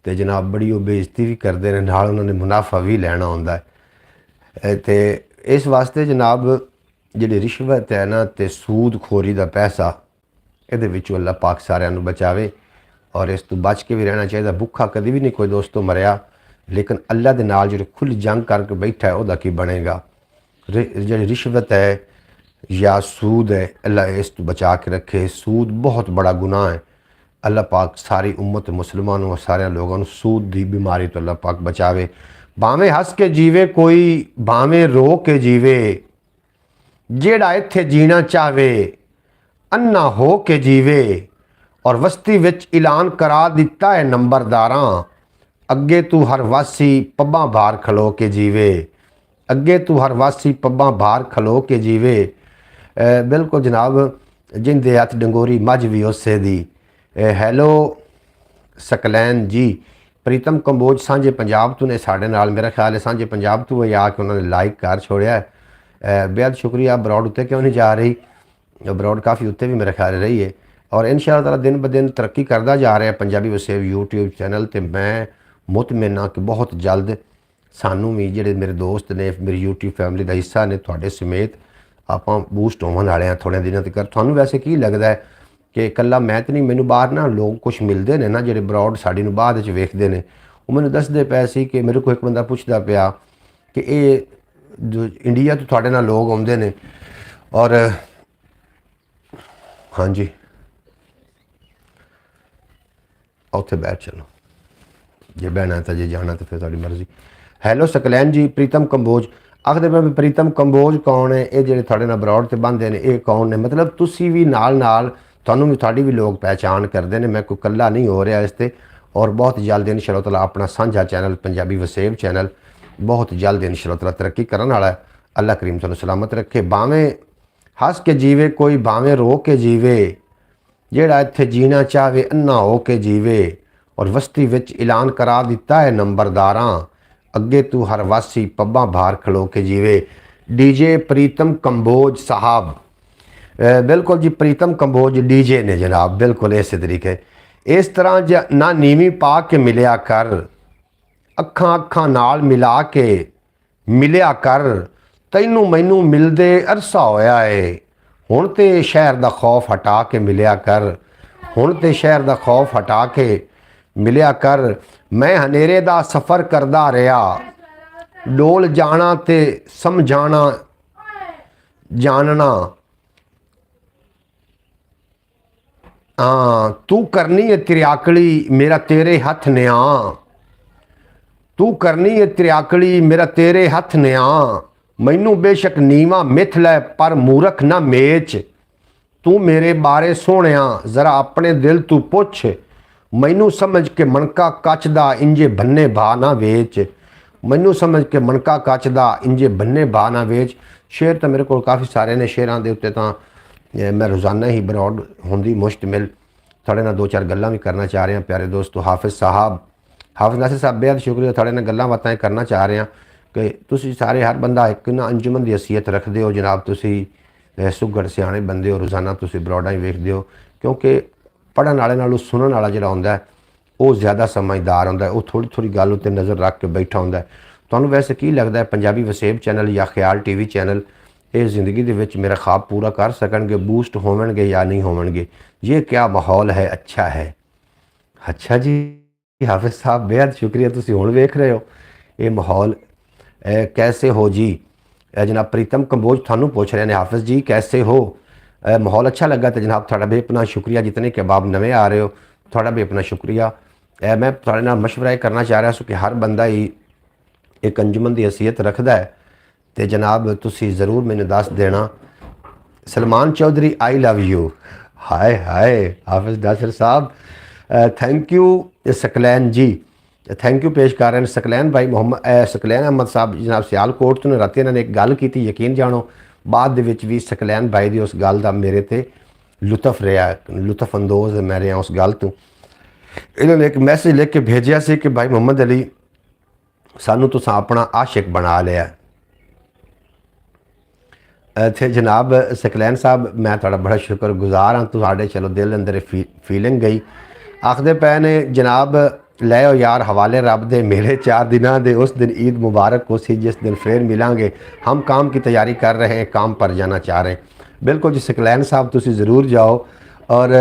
ਤੇ ਜਨਾਬ ਬੜੀ ਉਹ ਬੇਇੱਜ਼ਤੀ ਵੀ ਕਰਦੇ ਨੇ, ਨਾਲ ਉਹਨਾਂ ਨੇ ਮੁਨਾਫਾ ਵੀ ਲੈਣਾ ਹੁੰਦਾ ਹੈ। ਤੇ ਇਸ ਵਾਸਤੇ ਜਨਾਬ ਜਿਹੜੀ ਰਿਸ਼ਵਤ ਹੈ ਨਾ ਤੇ ਸੂਦ ਖੋਰੀ ਦਾ ਪੈਸਾ, ਇਹਦੇ ਵਿੱਚੋਂ ਅੱਲਾਹ ਪਾਕ ਸਾਰਿਆਂ ਨੂੰ ਬਚਾਵੇ ਔਰ ਇਸ ਤੋਂ ਬਚ ਕੇ ਵੀ ਰਹਿਣਾ ਚਾਹੀਦਾ। ਭੁੱਖਾ ਕਦੀ ਵੀ ਨਹੀਂ ਕੋਈ ਦੋਸਤੋ ਮਰਿਆ, ਲੇਕਿਨ ਅੱਲਾਹ ਦੇ ਨਾਲ ਜਿਹੜੀ ਖੁੱਲ੍ਹ ਜੰਗ ਕਰਕੇ ਬੈਠਾ ਹੈ ਉਹਦਾ ਕੀ ਬਣੇਗਾ। ਜਿਹੜੀ ਰਿਸ਼ਵਤ ਹੈ ਜਾਂ ਸੂਦ ਹੈ, ਅੱਲਾਹ ਇਸ ਤੋਂ ਬਚਾ ਕੇ ਰੱਖੇ। ਸੂਦ ਬਹੁਤ ਬੜਾ ਗੁਨਾਹ ਹੈ। ਅੱਲਾਹ ਪਾਕ ਸਾਰੀ ਉम्मत ਮੁਸਲਮਾਨਾਂ ਸਾਰਿਆਂ ਲੋਕਾਂ ਨੂੰ ਸੂਦ ਦੀ ਬਿਮਾਰੀ ਤੋਂ ਅੱਲਾਹ ਪਾਕ ਬਚਾਵੇ। ਭਾਵੇਂ ਹੱਸ ਕੇ ਜੀਵੇ ਕੋਈ, ਭਾਵੇਂ ਰੋ ਕੇ ਜੀਵੇ, ਜਿਹੜਾ ਇੱਥੇ ਜੀਣਾ ਚਾਹਵੇ ਅੰਨਾ ਹੋ ਕੇ ਜੀਵੇ। ਔਰ ਵਸਤੀ ਵਿੱਚ ਐਲਾਨ ਕਰਾ ਦਿੱਤਾ ਹੈ ਨੰਬਰਦਾਰਾਂ, ਅੱਗੇ ਤੂੰ ਹਰ ਵਾਸੀ ਪੱਬਾਂ ਬਾਹਰ ਖਲੋ ਕੇ ਜੀਵੇ, ਅੱਗੇ ਤੂੰ ਹਰ ਵਾਸੀ ਪੱਬਾਂ ਬਾਹਰ ਖਲੋ ਕੇ ਜੀਵੇ। ਬਿਲਕੁਲ ਜਨਾਬ, ਜਿੰਦੇ ਹੱਥ ਡੰਗੋਰੀ ਮੱਝ ਵੀ ਉਸੇ ਦੀ। ਹੈਲੋ ਸਕਲੈਨ ਜੀ, ਪ੍ਰੀਤਮ ਕੰਬੋਜ ਸਾਂਝੇ ਪੰਜਾਬ ਤੋਂ ਨੇ ਸਾਡੇ ਨਾਲ, ਮੇਰਾ ਖਿਆਲ ਹੈ ਸਾਂਝੇ ਪੰਜਾਬ ਤੋਂ ਹੀ ਆ ਕੇ ਉਹਨਾਂ ਨੇ ਲਾਈਕ ਕਰ ਛੋੜਿਆ। ਬੇहद ਸ਼ੁਕਰੀਆ। ਬਰੌਡ ਉੱਤੇ ਕਿਉਂ ਨਹੀਂ ਜਾ ਰਹੀ, ਬਰੌਡ ਕਾਫੀ ਉੱਤੇ ਵੀ ਮੇਰਾ ਖਿਆਲ ਰਹੀ ਹੈ ਔਰ ਇਨਸ਼ਾਅੱਲਾ ਤਾਲਾ ਦਿਨ ਬ ਦਿਨ ਤਰੱਕੀ ਕਰਦਾ ਜਾ ਰਿਹਾ ਪੰਜਾਬੀ ਵਸੇਬ YouTube ਚੈਨਲ। ਤੇ ਮੈਂ ਮੁਤਮਿਨ ਹਾਂ ਕਿ ਬਹੁਤ ਜਲਦ ਸਾਨੂੰ ਵੀ ਜਿਹੜੇ ਮੇਰੇ ਦੋਸਤ ਨੇ, ਮੇਰੀ YouTube ਫੈਮਿਲੀ ਦਾ ਹਿੱਸਾ ਨੇ, ਤੁਹਾਡੇ ਸਮੇਤ ਆਪਾਂ ਬੂਸਟ ਹੋਣ ਵਾਲੇ ਹਾਂ ਥੋੜ੍ਹੇ ਦਿਨਾਂ ਤੱਕ। ਤੁਹਾਨੂੰ ਵੈਸੇ ਕੀ ਲੱਗਦਾ ਹੈ ਕਿ ਇਕੱਲਾ ਮੈਂ ਤਾਂ ਨਹੀਂ, ਮੈਨੂੰ ਬਾਹਰ ਨਾ ਲੋਕ ਕੁਛ ਮਿਲਦੇ ਨੇ ਨਾ ਜਿਹੜੇ ਬਰੌਡ ਸਾਡੀ ਨੂੰ ਬਾਅਦ ਵਿੱਚ ਵੇਖਦੇ ਨੇ, ਉਹ ਮੈਨੂੰ ਦੱਸਦੇ ਪਏ ਸੀ ਕਿ ਮੇਰੇ ਕੋਲ ਇੱਕ ਬੰਦਾ ਪੁੱਛਦਾ ਪਿਆ ਕਿ ਇਹ ਜੋ ਇੰਡੀਆ ਤੋਂ ਤੁਹਾਡੇ ਨਾਲ ਲੋਕ ਆਉਂਦੇ ਨੇ ਔਰ ਹਾਂਜੀ ਉੱਥੇ ਬੈਠ ਚਲੋ, ਜੇ ਬਹਿਣਾ ਤਾਂ, ਜੇ ਜਾਣਾ ਤਾਂ ਫਿਰ ਤੁਹਾਡੀ ਮਰਜ਼ੀ। ਹੈਲੋ ਸਕਲੈਨ ਜੀ, ਪ੍ਰੀਤਮ ਕੰਬੋਜ ਆਖਦੇ ਮੈਂ ਪ੍ਰੀਤਮ ਕੰਬੋਜ ਕੌਣ ਹੈ, ਇਹ ਜਿਹੜੇ ਤੁਹਾਡੇ ਨਾਲ ਬਰੌਡ ਤੇ ਬੰਦੇ ਨੇ ਇਹ ਕੌਣ ਨੇ। ਮਤਲਬ ਤੁਸੀਂ ਵੀ ਨਾਲ ਤੁਹਾਨੂੰ ਵੀ, ਤੁਹਾਡੀ ਵੀ ਲੋਕ ਪਹਿਚਾਣ ਕਰਦੇ ਨੇ, ਮੈਂ ਕੋਈ ਇਕੱਲਾ ਨਹੀਂ ਹੋ ਰਿਹਾ ਇਸ 'ਤੇ। ਔਰ ਬਹੁਤ ਜਲਦ ਇਨਸ਼ਾਅੱਲਾਹ ਤਾਲਾ ਆਪਣਾ ਸਾਂਝਾ ਚੈਨਲ ਪੰਜਾਬੀ ਵਸੇਬ ਚੈਨਲ ਬਹੁਤ ਜਲਦ ਇਨਸ਼ਾਅੱਲਾਹ ਤਾਲਾ ਤਰੱਕੀ ਕਰਨ ਵਾਲਾ ਹੈ। ਅੱਲਾਹ ਕਰੀਮ ਤੁਹਾਨੂੰ ਸਲਾਮਤ ਰੱਖੇ। ਭਾਵੇਂ ਹੱਸ ਕੇ ਜੀਵੇ ਕੋਈ, ਭਾਵੇਂ ਰੋ ਕੇ ਜੀਵੇ, ਜਿਹੜਾ ਇੱਥੇ ਜੀਣਾ ਚਾਹਵੇ ਅੰਨਾ ਹੋ ਕੇ ਜੀਵੇ। ਔਰ ਵਸਤੀ ਵਿੱਚ ਐਲਾਨ ਕਰਾ ਦਿੱਤਾ ਹੈ ਨੰਬਰਦਾਰਾਂ, ਅੱਗੇ ਤੂੰ ਹਰ ਵਾਸੀ ਪੱਬਾਂ ਬਾਹਰ ਖਲੋ ਕੇ ਜੀਵੇ। ਡੀਜੇ ਪ੍ਰੀਤਮ ਕੰਬੋਜ ਸਾहब, बिल्कुल जी प्रीतम कंबोज डीजे ने जनाब, बिल्कुल इस तरीके इस तरह ना नीवी पा के मिलिया कर, अखां अखां नाल मिला के मिलिया कर, तैनू मैनू मिलदे अरसा होया है, हुण ते शहर दा खौफ हटा के मिलिया कर, हुण ते शहर दा खौफ हटा के मिलिया कर। मैं हनेरे दा सफ़र करदा रहा, डोल जाना ते समझाना जानना। हाँ तू करनी है त्रियाकली मेरा तेरे हथ न्या, तू करनी है त्रियाकली मेरा तेरे हथ न्या, मैनू बेशक नीवा मिथ लै पर मूरख ना मेच। तू मेरे बारे सोहणिया जरा अपने दिल तू पुछ, मैनू समझ के मणका कच दा इंजे बन्ने भा ना वेच, मैनू समझ के मणका कच दा इंजे बन्ने भा ना वेच। शेर तो मेरे को काफ़ी सारे ने, शेरां दे उत्ते तां मैं रोज़ाना ही बरौड होंदी मुश्तमिल थोड़े ना दो चार गल्लां भी करना चाह रहे हैं। प्यारे दोस्तों हाफिज़ साहब, हाफिज़ नासिर साहब बेहद शुक्रिया, थोड़े ना गल्लां बातां करना चाह रहे हैं कि तुसी सारे हर बंदा एक ना अंजुमन की हैसीयत रखते हो जनाब, तुसी सुघड़ सियाणे बंदे हो, रोज़ाना तुसी बरौडां ही वेखदे हो, क्योंकि पढ़न वाले नालों सुनन वाला जिहड़ा हुंदा है वो ज़्यादा समझदार हुंदा है, वो थोड़ी थोड़ी गल उत्ते नज़र रख के बैठा हुंदा है। तुहानूं वैसे की लगदा है पंजाबी वसेब चैनल या ख्याल टीवी चैनल ये ज़िंदगी दे विच मेरा ख्वाब पूरा कर सकणगे, बूस्ट होवणगे या नहीं होवणगे? ये क्या माहौल है? अच्छा है। अच्छा जी हाफिज़ साहब बेहद शुक्रिया, तुसीं हुण वेख रहे हो ये माहौल कैसे हो जी? जनाब प्रीतम कंबोज थानू पूछ रहे हैं हाफिज़ जी कैसे हो? माहौल अच्छा लगा तो जनाब थोड़ा बेपना शुक्रिया, जितने के बाब नवे आ रहे हो थोड़ा बेपना शुक्रिया। मैं थोड़े नाल मशवरा करना चाह रहा कि हर बंदा ही एक अंजुमन की हैसीयत रखता है, तो जनाब तुसी ज़रूर मैंने दस देना। Salman Chaudhary I love you, हाय हाय हाफिज़ नासिर साहब thank you. Saqlain ji thank you पेश कर रहे हैं। सकलैन भाई मोहम्मद सकलैन अहमद साहब जनाब सियालकोट तो रात इन्होंने एक गल की, यकीन जानो बाद दे विच भी सकलैन भाई की उस गल का मेरे ते लुत्फ रहा, लुत्फ अंदोज मैं रहा उस गल तो। इन्होंने एक मैसेज लिख के भेजा से कि भाई मोहम्मद अली सानू तुसां अपना आशिक बना लिया। थे जनाब सकलैन साहब मैं थोड़ा बड़ा शुक्रगुजार हाँ, तुहाडे चलो दिल अंदर फीलिंग गई। आखदे पे ने जनाब लै यार हवाले रब दे मेरे 4 दिनों दे, उस दिन ईद मुबारक को सी जिस दिन फिर मिलांगे, हम काम की तैयारी कर रहे हैं, काम पर जाना चाह रहे हैं। बिल्कुल जी सकलैन साहब तुसी ज़रूर जाओ, और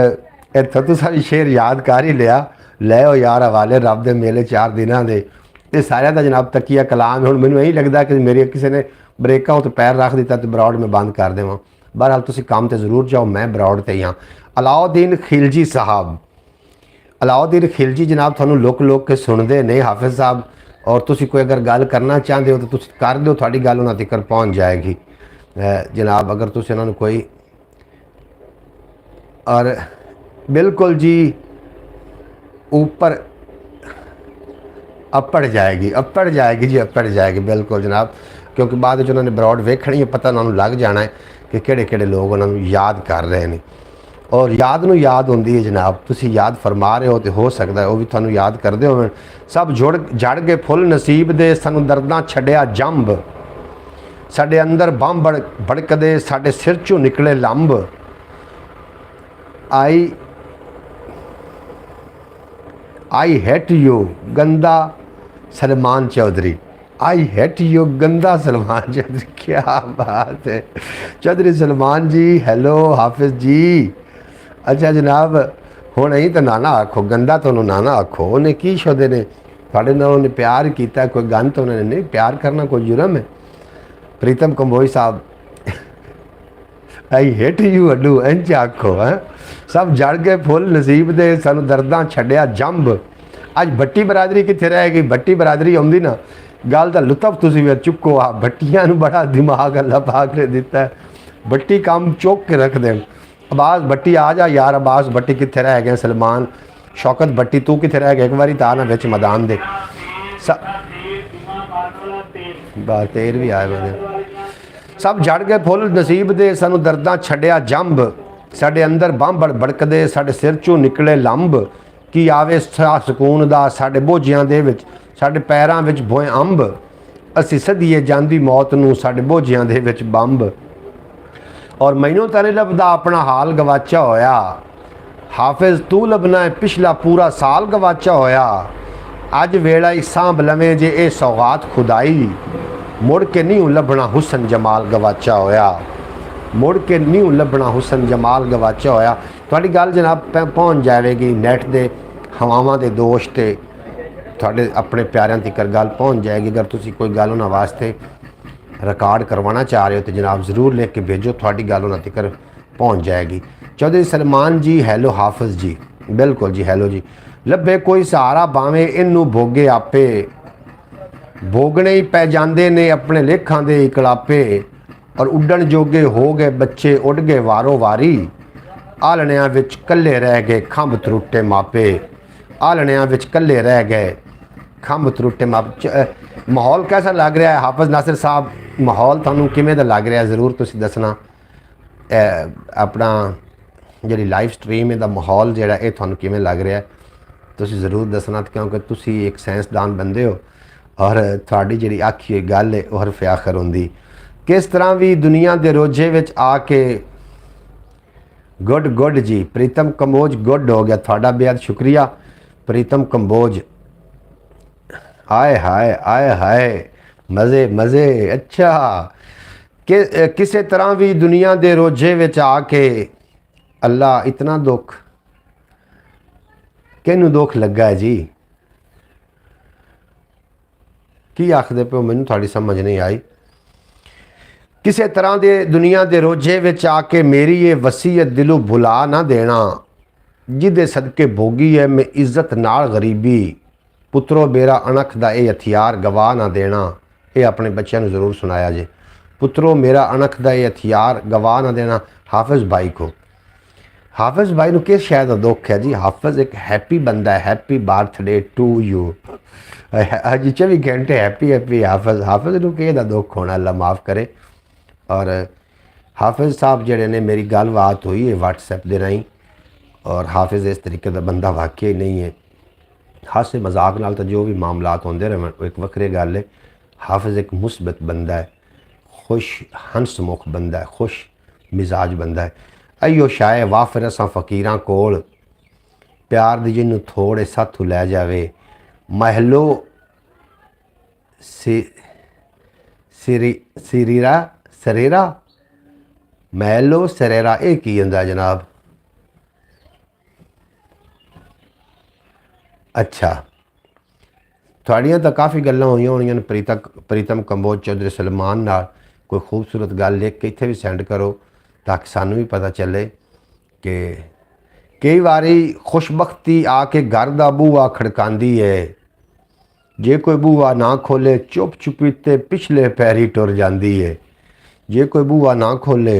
इत्थों तो सारी शेर याद कर ही लिया, लै यार हवाले रब दे मेरे 4 दिनों दे, ये सारे का जनाब तकिया कलाम है। हुण मैनूं यही लगता कि मेरे किसी ने ब्रेका उत्ते पैर रख दिता तो बरौड में बंद कर देवां। बहरहाल तुसी काम ते ज़रूर जाओ, मैं बरौड ते ही हाँ। अलाउद्दीन खिलजी साहब, अलाउद्दीन खिलजी जनाब थानू लुक के सुनते ने हाफिज़ साहब, और तुसी कोई अगर गल करना चाहते हो तो तुसी कर दो, थोड़ी गल उन्हां तक पहुँच जाएगी जनाब, अगर तुसी उन्होंने कोई। और बिल्कुल जी ऊपर अपड़ जाएगी जी, अपड़ जाएगी बिल्कुल जनाब, क्योंकि बाद में उन्होंने बरौड वेखनी है, पता उन्होंने लग जाना है कि किहड़े लोग उन्होंने याद कर रहे हैं, और याद नूं याद होंदी है जनाब। तुसी याद फरमा रहे हो तो हो सकता है वो भी तुहानूं याद करते हो। सब जड़ गए फुल नसीब दे, सानूं दर्दां छड्डिया जंब, साडे अंदर बंब भड़कदे, साडे सिर चों निकले लंब। आई हेट यू गंदा Salman Chaudhary, I hate you गंदा सलमान चौधरी, क्या बात है चौधरी सलमान जी। हेलो हाफिज़ जी। अच्छा जनाब हुण अहीं तो नाना आखो, गंदा तो नाना आखो, उन्हें की शुदे ने तुहाडे नाल उन्हें प्यार किया, कोई गंद तो उन्होंने नहीं, प्यार करना कोई जुर्म है? प्रीतम कंबोज साहब आई हेट यू अड्डू इंज आखो है। सब जड़ गए फुल नसीब दे, सानू दर्दां छड्डिया जंब। अज भट्टी बरादरी कित्थे रह गई? भट्टी बरादरी आउंदी ना, गल का लुत्फ तुसीं वे चुको। आ भट्टियां नूं बड़ा दिमाग अल्लाह पाक ने दिता है, भट्टी काम चुक के रख देन। अब्बास भट्टी आ जा यार, अब्बास भट्टी कित्थे रह गए? सलमान शौकत भट्टी तू कित्थे रह गया? एक बारी ता ना विच मैदान दे तेर भी आए बंदे। सब जड़ गए फुल नसीब दे, सानू दर्दां छड्डिया जंब, साडे अंदर बंब भड़कदे, साडे सिर चों निकले लंब। की आवे सुकून दा साडे बोझियां दे विच ਸਾਡੇ ਪੈਰਾਂ ਵਿੱਚ ਭੋਏ ਅੰਬ, ਅਸੀਂ ਸਦੀਏ ਜਾਂਦੀ ਮੌਤ ਨੂੰ ਸਾਡੇ ਬੋਝਿਆਂ ਦੇ ਵਿੱਚ ਬੰਬ। ਔਰ ਮੈਨੂੰ ਤਾਂ ਨਹੀਂ ਲੱਭਦਾ ਆਪਣਾ ਹਾਲ ਗਵਾਚਾ ਹੋਇਆ, ਹਾਫਿਜ਼ ਤੂੰ ਲੱਭਣਾ ਹੈ ਪਿਛਲਾ ਪੂਰਾ ਸਾਲ ਗਵਾਚਾ ਹੋਇਆ। ਅੱਜ ਵੇਲਾ ਹੀ ਸਾਂਭ ਲਵੇਂ ਜੇ ਇਹ ਸੌਗਾਤ ਖੁਦਾਈ, ਮੁੜ ਕੇ ਨਹੀਂ ਲੱਭਣਾ ਹੁਸਨ ਜਮਾਲ ਗਵਾਚਾ ਹੋਇਆ, ਮੁੜ ਕੇ ਨਹੀਂ ਲੱਭਣਾ ਹੁਸਨ ਜਮਾਲ ਗਵਾਚਾ ਹੋਇਆ। ਤੁਹਾਡੀ ਗੱਲ ਜਨਾਬ ਪਹੁੰਚ ਜਾਵੇਗੀ ਨੈੱਟ ਦੇ ਹਵਾਵਾਂ ਦੇ ਦੋਸ਼ ਤੇ ਤੁਹਾਡੇ ਆਪਣੇ ਪਿਆਰਿਆਂ ਤੱਕ ਗੱਲ ਪਹੁੰਚ ਜਾਏਗੀ। ਅਗਰ ਤੁਸੀਂ ਕੋਈ ਗੱਲ ਉਹਨਾਂ ਵਾਸਤੇ ਰਿਕਾਰਡ ਕਰਵਾਉਣਾ ਚਾਹ ਰਹੇ ਹੋ तो जनाब ज़रूर लिख के भेजो, थोड़ी गल उन्होंने तक पहुँच जाएगी। चौधरी सलमान जी हैलो हाफिज़ जी, बिल्कुल जी हैलो जी। लभे कोई सहारा भावें इनू भोगे आपे, भोगने ही पै जाते ने अपने लेखां दे इकलापे। और उड्डण जोगे हो गए बच्चे उड़ गए वारो वारी, आलणियां विच कल्ले रह गए खंभ त्रुट्टे मापे, आलणियां विच कल्ले रह गए खंभ त्रुट्टे मापे। माहौल कैसा लग रहा है हाफिज़ नासिर साहब, माहौल थानू किवें दा लग रहा है ज़रूर तुसीं दसना। अपना जी लाइव स्ट्रीम दा माहौल जिहड़ा ये थानू किवें लग रहा है तुसीं ज़रूर दसना, क्योंकि तुसीं एक साइंसदान बंदे हो और तुहाडी जिहड़ी आखी होई गल है वो हरफ आखर हुंदी। किस तरह भी दुनिया के रोजे विच आके गुड गुड जी। प्रीतम कंबोज गुड हो गया, थोड़ा बेहद शुक्रिया प्रीतम कंबोज। आए हाय आए हाय मज़े मज़े। अच्छा किसी तरह भी दुनिया के रोजे विच आके अल्लाह इतना दुख किनू दुख लगा है जी, की आखदे पे मैनू थोड़ी समझ नहीं आई। किसी तरह के दुनिया के रोजे विच आके मेरी ये वसीयत दिलों भुला ना देना, जिदे सदके भोगी है मैं इज्जत नाल गरीबी, पुत्रो मेरा अणख दा ये हथियार गवा ना देना। ये अपने बच्चों को जरूर सुनाया जे, पुत्रो मेरा अणख दा ये हथियार गवा ना देना। हाफिज़ भाई को, हाफिज़ भाई को किस शायद दुख है जी। हाफिज़ एक हैप्पी बंदा है, हैप्पी बर्थडे टू यू। अज 24 घंटे हैप्पी हैप्पी हाफिज़। हाफिज़ को किस दा दुख होना, अल्लाह माफ़ करे। और हाफिज़ साहब जड़े ने मेरी गलबात हुई है व्हाट्सएप के राही, और हाफिज़ इस तरीके का बंदा वाकई नहीं है। हासे मजाक नाल तो जो भी मामलात होंदे रहे एक वक्री गल है। हाफिज़ एक मुस्बत बंदा है, खुश हंसमुख बंदा है, खुश मिजाज बंदा है। अयो शाये वाफिर असां फ़कीरां कोल, प्यार दी जिन्नू थोड़े साथू लै जावे, महलो सिरीरा सरेरा, महलो सरेरा ये की होंदा जनाब। अच्छा थोड़ियाँ तो काफ़ी गल्लां हुई होनियां ने प्रीतम कंबोज चौधरी सलमान नाल। कोई खूबसूरत गल लिख के इत्थे भी सेंड करो ताकि सानू भी पता चले कि कई बारी खुशबख्ती आके घर दा बूहा खड़कांदी है, जे कोई बूहा ना खोले चुप चुपीते पिछले पैरी टुर जाती है, जे कोई बूहा ना खोले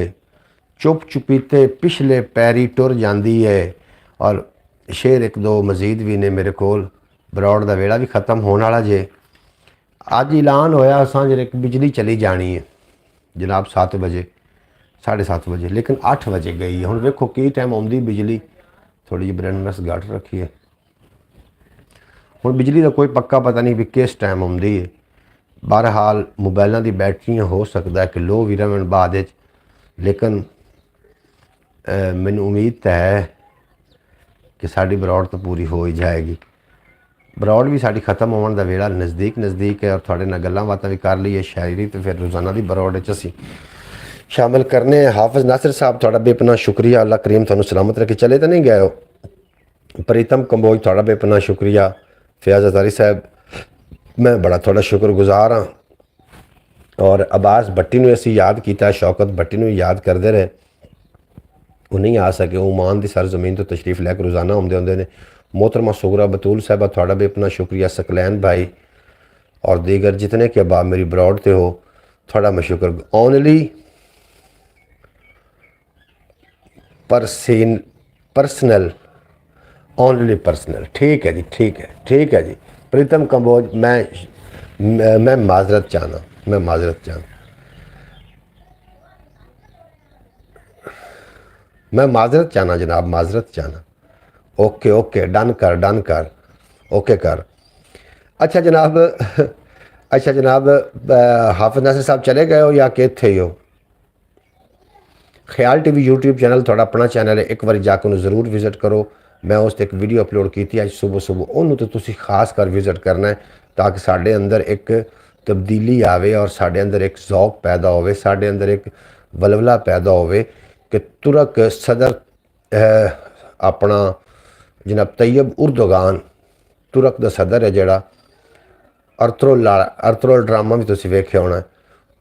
चुप चुपीते पिछले पैरी टुर जाती है। और शेर एक दो मजीद भी ने मेरे कोल। बरौड़ का वेला भी ख़त्म होने वाला जे। अज ऐलान होया सांझ एक बिजली चली जानी है जनाब 7 बजे 7:30 बजे, लेकिन 8 बजे गई है। हुण वेखो की टाइम आउंदी बिजली, थोड़ी जी ब्राइटनेस घट रखी है। हुण बिजली का कोई पक्का पता नहीं भी किस टाइम आउंदी है। बहरहाल मोबाइलों की बैटरियां हो सकता है कि लो भी रहन बाद विच, लेकिन मैनूं उम्मीद तो है कि साड़ी बरौड़ तो पूरी हो ही जाएगी। बरौड़ भी साड़ी खत्म होने का वेला नज़दीक है। और थोड़े नाल गल्लां बातां भी कर लीए, शायरी तो फिर रोज़ाना की बरौड़ असीं शामिल करने। हाफिज़ नासिर साहब थोड़ा बेपना शुक्रिया, अल्लाह करीम तुहानूं सलामत रखे। चले तो नहीं गए हो। प्रीतम कंबोज थोड़ा बेपना शुक्रिया। फयाज़ अज़ारी साहब मैं बड़ा थोड़ा शुक्रगुजार हाँ। और अब्बास भट्टी नूं असीं याद किया, शौकत भट्टी नूं याद करते रहे, वो नहीं आ सके। ओमान की सरजमीन तो तशरीफ लैके रोज़ाना आउंदे हुंदे ने। मोहतरमा सुगरा बतूल साहबा थोड़ा भी अपना शुक्रिया। सकलैन भाई और दीगर जितने के अबाब मेरी बरौड़ ते हो, थोड़ा मैं शुक्र। ओनली पर्सनल ओनली पर्सनल, ठीक है जी, ठीक है जी। प्रीतम कंबोज मैं माजरत चाहना, मैं माजरत चाहना जनाब, माजरत चाहना। ओके डन कर ओके कर। अच्छा जनाब, अच्छा जनाब, हाफिज नासिर साहब चले गए हो या कि थे हो? ख्याल टीवी यूट्यूब चैनल थोड़ा अपना चैनल है, एक बार जाकर उन्हें ज़रूर विजिट करो। मैं उस ते एक वीडियो अपलोड की थी आज सुबह सुबह, उन्होंने तो तुसी खास कर विजिट करना है ताकि साढ़े अंदर एक तब्दीली आवे और साढ़े अंदर एक ज़ौक पैदा होवे, साढ़े अंदर एक वलवला पैदा होवे कि तुरक सदर अपना जनाब तैयब उर्दोगान तुरक दा सदर है जिहड़ा अर्थरोल ड्रामा भी तुसी वेख्या होना।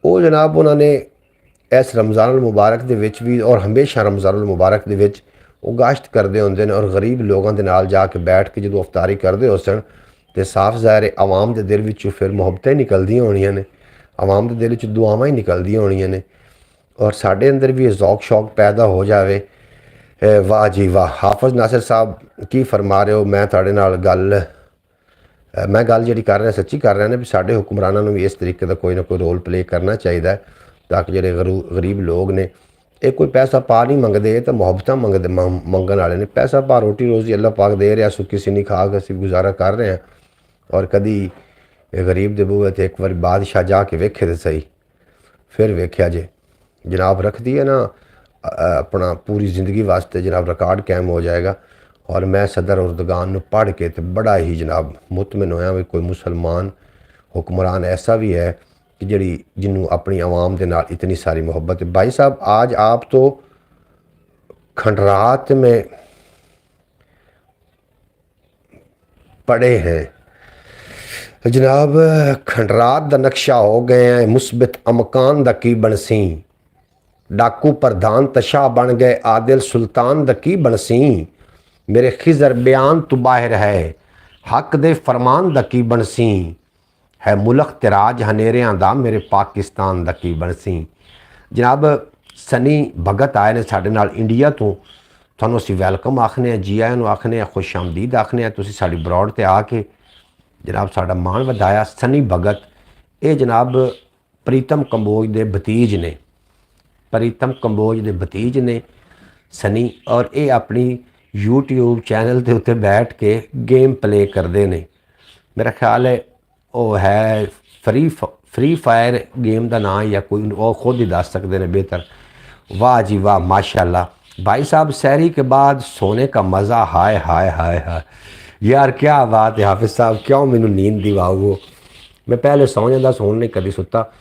वो जनाब उन्होंने इस रमज़ान अल मुबारक दे विच भी और हमेशा रमज़ान अल मुबारक दे विच वो गश्त करते होंगे ने और गरीब लोगों के नाल जाके बैठ के जो अफतारी करते हो सन तो साफ ज़ाहिर है आवाम के दिल विचों फिर मुहब्बतें निकलदियां होनियां ने, आवाम के दिल विच दुआवां ही निकलदियां होनियां ने और साढ़े अंदर भी ये ज़ौक शौक पैदा हो जाए। वाह जी वाह, हाफिज नासिर साहब की फरमा रहे हो। मैं थोड़े नाल गल मैं गल जी कर रहा सच्ची कर रहा ना भी साढ़े हुक्मरानों भी इस तरीके का कोई ना कोई रोल प्ले करना चाहिए ताकि जो गरीब लोग ने ये कोई पैसा पा नहीं मंगते, तो मुहब्बत मंगन वाले ने। पैसा पा रोटी रोज़ी अल्लाह पाक दे रहा, सुखी सीनी खा के असीं गुजारा कर रहे हैं और कभी गरीब दे बूहे तो एक बार बादशाह जाके वेखे तो सही, फिर वेख्या जे जनाब रख दिए ना अपना पूरी ज़िंदगी वास्ते जनाब रिकॉर्ड कायम हो जाएगा। और मैं सदर उर्दगान पढ़ के तो बड़ा ही जनाब मुतमिन होया भी कोई मुसलमान हुक्मरान ऐसा भी है कि जड़ी जिन्हों अपनी आवाम के नाल इतनी सारी मोहब्बत है। भाई साहब आज आप तो खंडरात में पड़े हैं जनाब, खंडरात का नक्शा हो गए हैं मुस्बित अमकान दा की बनसी, डाकू प्रधान तशाह बन गए आदिल सुल्तान दा की बनसी, मेरे खिजर बयान तो बाहर है हक दे फरमान दा की बनसी, है मुल्क तिराज हनेरियां दा मेरे पाकिस्तान दा की बनसी। जनाब सनी भगत आए ने साढ़े नाल इंडिया तो, थानू असीं वैलकम आखने, जी आया आखने, खुश आमदीद आखने, तुसीं साडी ब्रॉड ते आके जनाब साड़ा मान वधाया। सनी भगत ये जनाब प्रीतम कंबोज दे भतीज ने, प्रीतम कंबोज दे भतीज ने सनी, और ये अपनी यूट्यूब चैनल के उत्ते बैठ के गेम प्ले करते हैं। मेरा ख्याल है वो है फ्री फायर गेम का नाम या कोई वो खुद ही दस सकते हैं बेहतर। वाह जी वाह माशाल्लाह भाई साहब, सहरी के बाद सोने का मज़ा, हाय हाय हाय हाय यार क्या बात है हाफिज साहब, क्यों मैनू नींद दिवाओ। मैं पहले सौ जाता, सोन नहीं कभी सुता।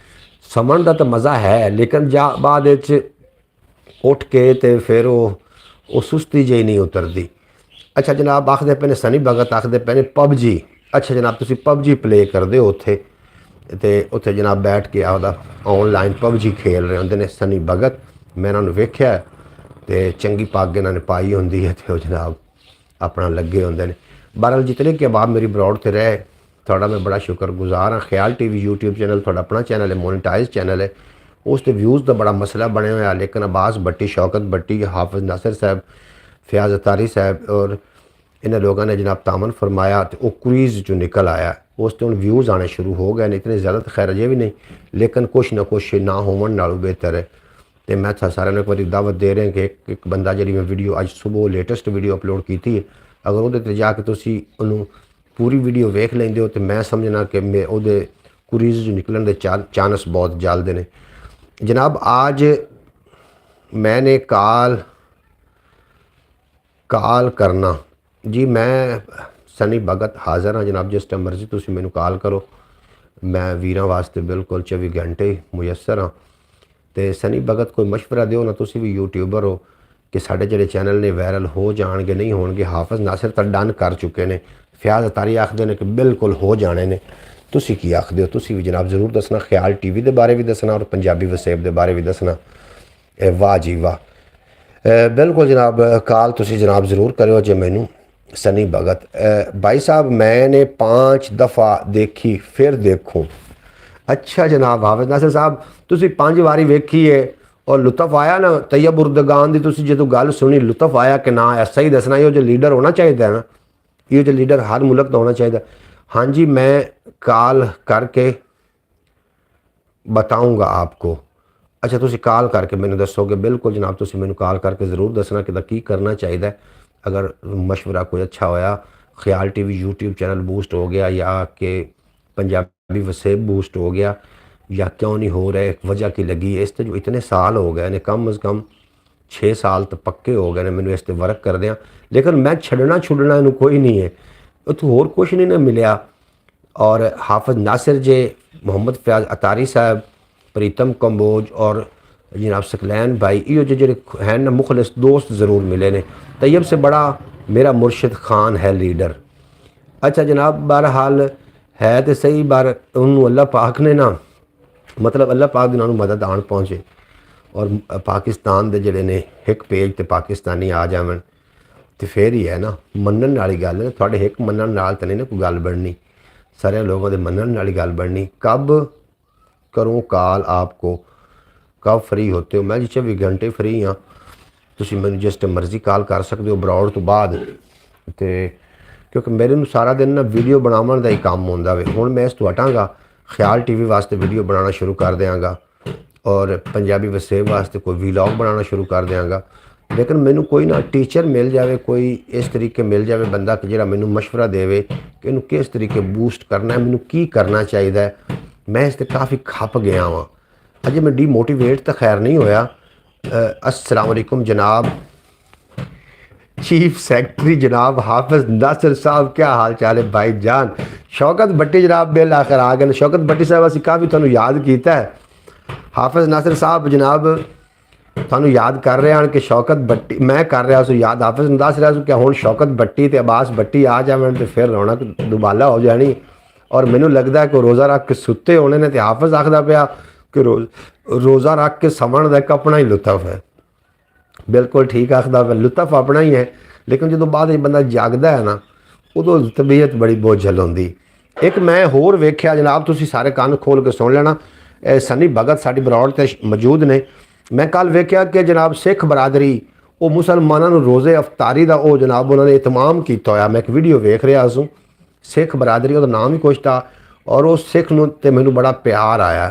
समन का तो मज़ा है लेकिन जा बाद उठ के तो फिर वो सुस्ती जी नहीं उतरती। अच्छा जनाब आखते पे ने सनी भगत आखते पे ने पबजी, अच्छा जनाब तुसी पबजी प्ले करते हो उत्थे ते उत्थे जनाब बैठ के आपदा ऑनलाइन पबजी खेल रहे होंगे ने सनी भगत। मैं इन्होंने वेख्या तो चंगी पग इन्होंने पाई होंगी है तो जनाब अपना लगे होंगे ने। बहरहाल जितने के अहबाब मेरी ब्रॉड से रहे थोड़ा मैं बड़ा शुक्रगुजार हाँ। ख्याल टीवी यूट्यूब चैनल थोड़ा अपना चैनल है, मोनेटाइज चैनल है, उस ते व्यूज़ का बड़ा मसला बने हुआ है लेकिन अब्बास भट्टी, शौकत भट्टी, हाफिज नासिर साहब, फयाज अतारी साहब और इन्होंने लोगों ने जनाब तामन फरमाया तो वो क्रूज़ जो निकल आया उस तो व्यूज़ आने शुरू हो गए। इतने ज़्यादा तो खैर अजे भी नहीं लेकिन कुछ ना कुछ ना होवन नालों बेहतर है। तो मैं सारे एक बार दावत दे रहे हैं कि एक बंदा जी मैं वीडियो अज सुबह लेटेस्ट वीडियो अपलोड की थी, अगर वो जाके तुसी उन्होंने पूरी वीडियो वेख लेंदे हो तो मैं समझना कि मैं वो क्रूज़ जो निकलन के चांस बहुत जल्द ने। जनाब आज मैंने काल करना जी, मैं सनी भगत हाज़र हाँ जनाब, जिस टाइम मर्जी तुसी मैनू कॉल करो, मैं वीरां वास्ते बिल्कुल 24 घंटे मुयसर हाँ। तो सनी भगत कोई मशवरा दिओ ना, तुसी भी यूट्यूबर हो कि साढ़े जिहड़े चैनल ने वायरल हो जाएंगे नहीं होणगे। हाफिज नासिर तो डन कर चुके हैं, फयाज अतारी आखते हैं कि बिल्कुल हो जाने ने, तुसी की आखदे हो? तुसी भी जनाब जरूर दसना, ख्याल टीवी के बारे भी दसना और पंजाबी वसेब के बारे भी दसना। वाह जी वाह, बिल्कुल जनाब कॉल तुसी जनाब ज़रूर करो जे मैनू। सनी भगत भाई साहब मैंने 5 दफ़ा देखी फिर देखूं। अच्छा जनाब हाफिज नासिर साहब तुसी 5 बारी वेखी है और लुत्फ आया ना तैयब उर्दगान की, तुसी जो गल सुनी लुत्फ आया कि ना? ऐसा ही दसना, ये जो लीडर होना चाहिए ना, ये जो लीडर हर मुल्क का होना चाहिए। हाँ जी मैं कॉल करके बताऊँगा आपको। अच्छा तुसी कॉल करके मैंने दसोगे? बिल्कुल जनाब तुसी मैनू कॉल करके ज़रूर दसना कि की करना चाहिए। अगर मशवरा कोई अच्छा होया ख्याल टीवी यूट्यूब चैनल बूस्ट हो गया या कि पंजाबी वसेब बूस्ट हो गया, या क्यों नहीं हो रहा, वजह की लगी है। इस तो जो इतने साल हो गए ने, कम अज़ कम 6 साल तो पक्के हो गए ने मैंने इस ते वर्क कर दिया, लेकिन मैं छड़ना छुड़ना इनू कोई नहीं है, तो होर कुछ नहीं ना मिलया। और हाफिज़ नासिर जे, मोहम्मद फयाज अतारी साहब, प्रीतम कंबोज और जनाब सकलैन भाई, यो जो हैं ना मुखलिस दोस्त ज़रूर मिले ने। तैयब से बड़ा मेरा मुर्शिद खान है लीडर। अच्छा जनाब, बहरहाल है तो सही, बार उन्होंने अल्लाह पाक ने ना, मतलब अल्लाह पाक ने उन्होंने मदद आन पहुँचे और पाकिस्तान के जोड़े ने एक पेज ते पाकिस्तानी आ जावन तो फिर ही है ना मनन वाली गल है। थोड़े एक मनन नाल तो नहीं ना कोई गल बननी, सारे लोगों के मनन वाली गल बननी। कब करूँ कॉल आपको, कब फ्री होते हो? मैं जी 24 घंटे फ्री हाँ, तुम मैं जिस टाइम मर्जी कॉल कर सकते हो ब्रॉड तो बाद। तो क्योंकि मेरे सारा दिन ना वीडियो बनावन का ही काम होंदा वे। हुण मैं इस तो हटांगा, ख्याल टीवी वास्ते वीडियो बनाना शुरू कर देंगा और पंजाबी वसेब वास्ते कोई वीलॉग बनाना शुरू कर देंगा। लेकिन मैनू कोई ना टीचर मिल जाए, कोई इस तरीके मिल जाए बंदा कि जिहड़ा मैनू मशवरा देवे कि इनू किस तरीके बूस्ट करना है, मैनू की करना चाहिए। मैं इस ते काफ़ी खप गया वहाँ, अजे मैं डीमोटिवेट तो खैर नहीं होया। अस्सलाम वालेकुम जनाब चीफ सेक्रेटरी जनाब हाफिज़ नासिर साहब, क्या हाल चाल है भाई जान? शौकत भट्टी जनाब बिल आखिर आ गए। शौकत भट्टी साहब असीं काफ़ी तुहानूं याद किया है। हाफिज़ नासिर साहब जनाब तुहानूं याद कर रहे हैं कि शौकत भट्टी, मैं कर रहा सो याद, हाफिज़ नूं दस रहा सो क्या हुण शौकत भट्टी ते अब्बास भट्टी आ जावन तो फिर रौनक दुबाला हो जानी। और मैनूं लगता है कि रोज़ा रख के सुते होने ने, तो हाफिज़ आखदा पिया कि रोज़ा रख के समण दा इक अपना ही लुत्फ है। बिल्कुल ठीक आखदा पिया, लुत्फ अपना ही है, लेकिन जो बाद बंदा जागदा है ना उदों तबीयत बड़ी बोझल होंदी। एक मैं होर वेख्या जनाब, तुसीं सारे कान खोल के सुन लेना, सनी भगत साडी ब्रॉड ते मौजूद ने। मैं कल वेख्या कि जनाब सिख बरादरी वो मुसलमानों नूं रोज़े अफतारी का वो जनाब उन्होंने इतमाम किया होया। मैं एक वीडियो वेख रहा सूँ, सिख बरादरी उसका नाम ही कुछ था, और उस सिख नूं ते मैनूं बड़ा प्यार आया।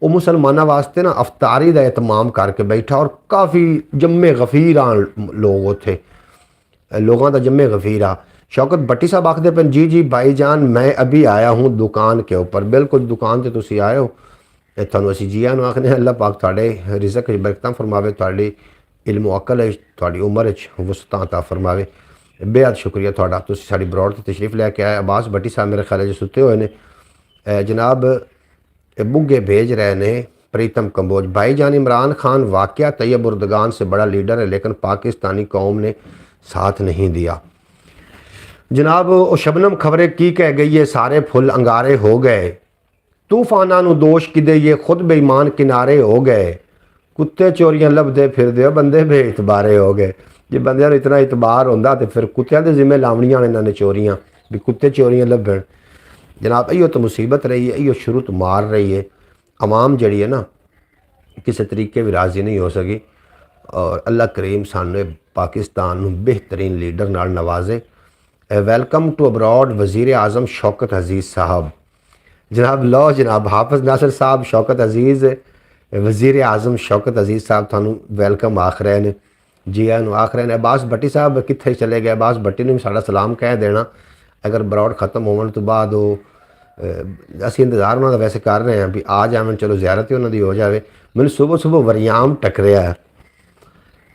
वो मुसलमानों वास्ते ना अफतारी का इतमाम करके बैठा, और काफ़ी जम्मे गफीर लोग उत्थे, लोगों का जम्मे गफीर आ। शौकत भट्टी साहब आखते पे जी जी भाईजान मैं अभी आया हूँ दुकान के ऊपर। बिल्कुल दुकान से तुसी आए हो, थानू असी जी आनू आखने। अल्लाह पाक तुहाडे रिज़क बरकतां फरमावे, तुहाडी इल्म अकल तुहाडी उम्र वसतां अता फरमावे। बेहद शुक्रिया तुहाडा, तुसी साडी ब्रॉड ते तशरीफ लैके आए। अब्बास भट्टी साहब मेरे ख्याल जो सुते हुए ने जनाब, बुग्गे भेज रहे ने। प्रीतम कंबोज भाईजान, इमरान खान वाकया तैयब उर्दगान से बड़ा लीडर है, लेकिन पाकिस्तानी कौम ने साथ नहीं दिया। जनाब वो शबनम खबरें की कह गई है, सारे फुल अंगारे हो गए, तूफाना नू दोष कि दे ये खुद बेईमान किनारे हो गए, कुत्ते चोरियां लभदे फिरदे बंदे बेइतबारे हो गए। जे बंदे नूं इतना इतबार होंदा तो फिर कुत्तियां दे जिम्मे लावणियां ने इन्होंने चोरियां, भी कुत्ते चोरियां लभण। जनाब इो तो मुसीबत रही है, इो शुरू तो मार रही है। अवाम जड़ी है ना किसी तरीके भी राज़ी नहीं हो सकी, और अल्लाह करीम सानू पाकिस्तान नूं बेहतरीन लीडर नाल नवाजे। वेलकम टू अब्रॉड वज़ीर आज़म शौकत अजीज़ साहब। जनाब लो जनाब हाफिज़ नासिर साहब, शौकत अजीज़ वज़ीर आज़म शौकत अजीज़ साहब थानू वेलकम आख रहे हैं, जी आनू आख रहे हैं। अब्बास भट्टी साहब कित्थे चले गए? अब्बास भट्टी ने भी साड़ा सलाम कह देना अगर ब्रॉड ख़त्म होने तो बाद। वो असी इंतज़ार उन्होंने वैसे कर रहे हैं भी आ जावन, चलो ज़ियारत ही उन्होंने हो जाए। मैंने सुबह सुबह वरियाम टकरिया,